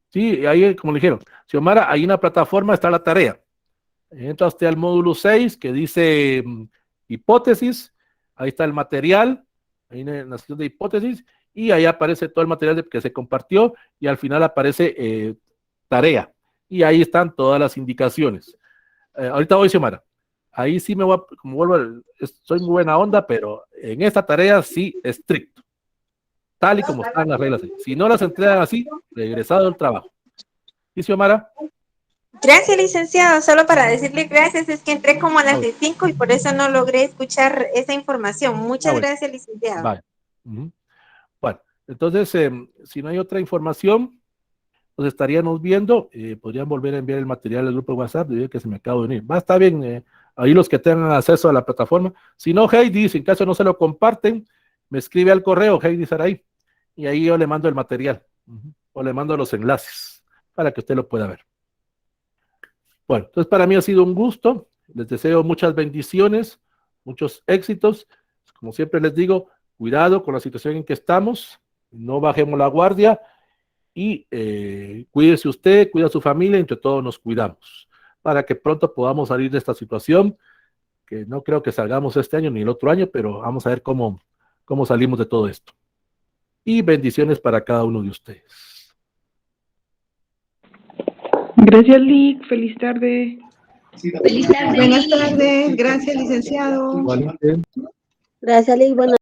Sí, ahí, como le dijeron, Xiomara, ahí en la plataforma está la tarea. Entra usted al módulo 6 que dice hipótesis, ahí está el material, ahí en la sección de hipótesis, y ahí aparece todo el material que se compartió, y al final aparece tarea, y ahí están todas las indicaciones. Ahorita voy, Xiomara. Ahí sí me voy, como vuelvo, soy muy buena onda, pero en esta tarea sí estricto, tal y como están las reglas. Si no las entregan así, regresado del trabajo. ¿Sí, Xiomara? Gracias, licenciado. Solo para decirle gracias, es que entré como a las de 5 y por eso no logré escuchar esa información. Muchas gracias, licenciado. Vale. Bueno, entonces, si no hay otra información, nos estaríamos viendo. Podrían volver a enviar el material al grupo de WhatsApp, debido a que se me acaba de unir. Va, está bien, ahí los que tengan acceso a la plataforma. Si no, Heidi, si en caso no se lo comparten, me escribe al correo, Heidi Saray, y ahí yo le mando el material, o le mando los enlaces, para que usted lo pueda ver. Bueno, entonces para mí ha sido un gusto, les deseo muchas bendiciones, muchos éxitos, como siempre les digo, Cuidado con la situación en que estamos, no bajemos la guardia y cuídese usted, cuida a su familia, entre todos nos cuidamos, para que pronto podamos salir de esta situación, que no creo que salgamos este año ni el otro año, pero vamos a ver cómo salimos de todo esto. Y bendiciones para cada uno de ustedes. Gracias, Lic. Feliz tarde. Feliz tarde. Buenas tardes. Gracias, licenciado. Igualmente. Gracias, Liz. Buenas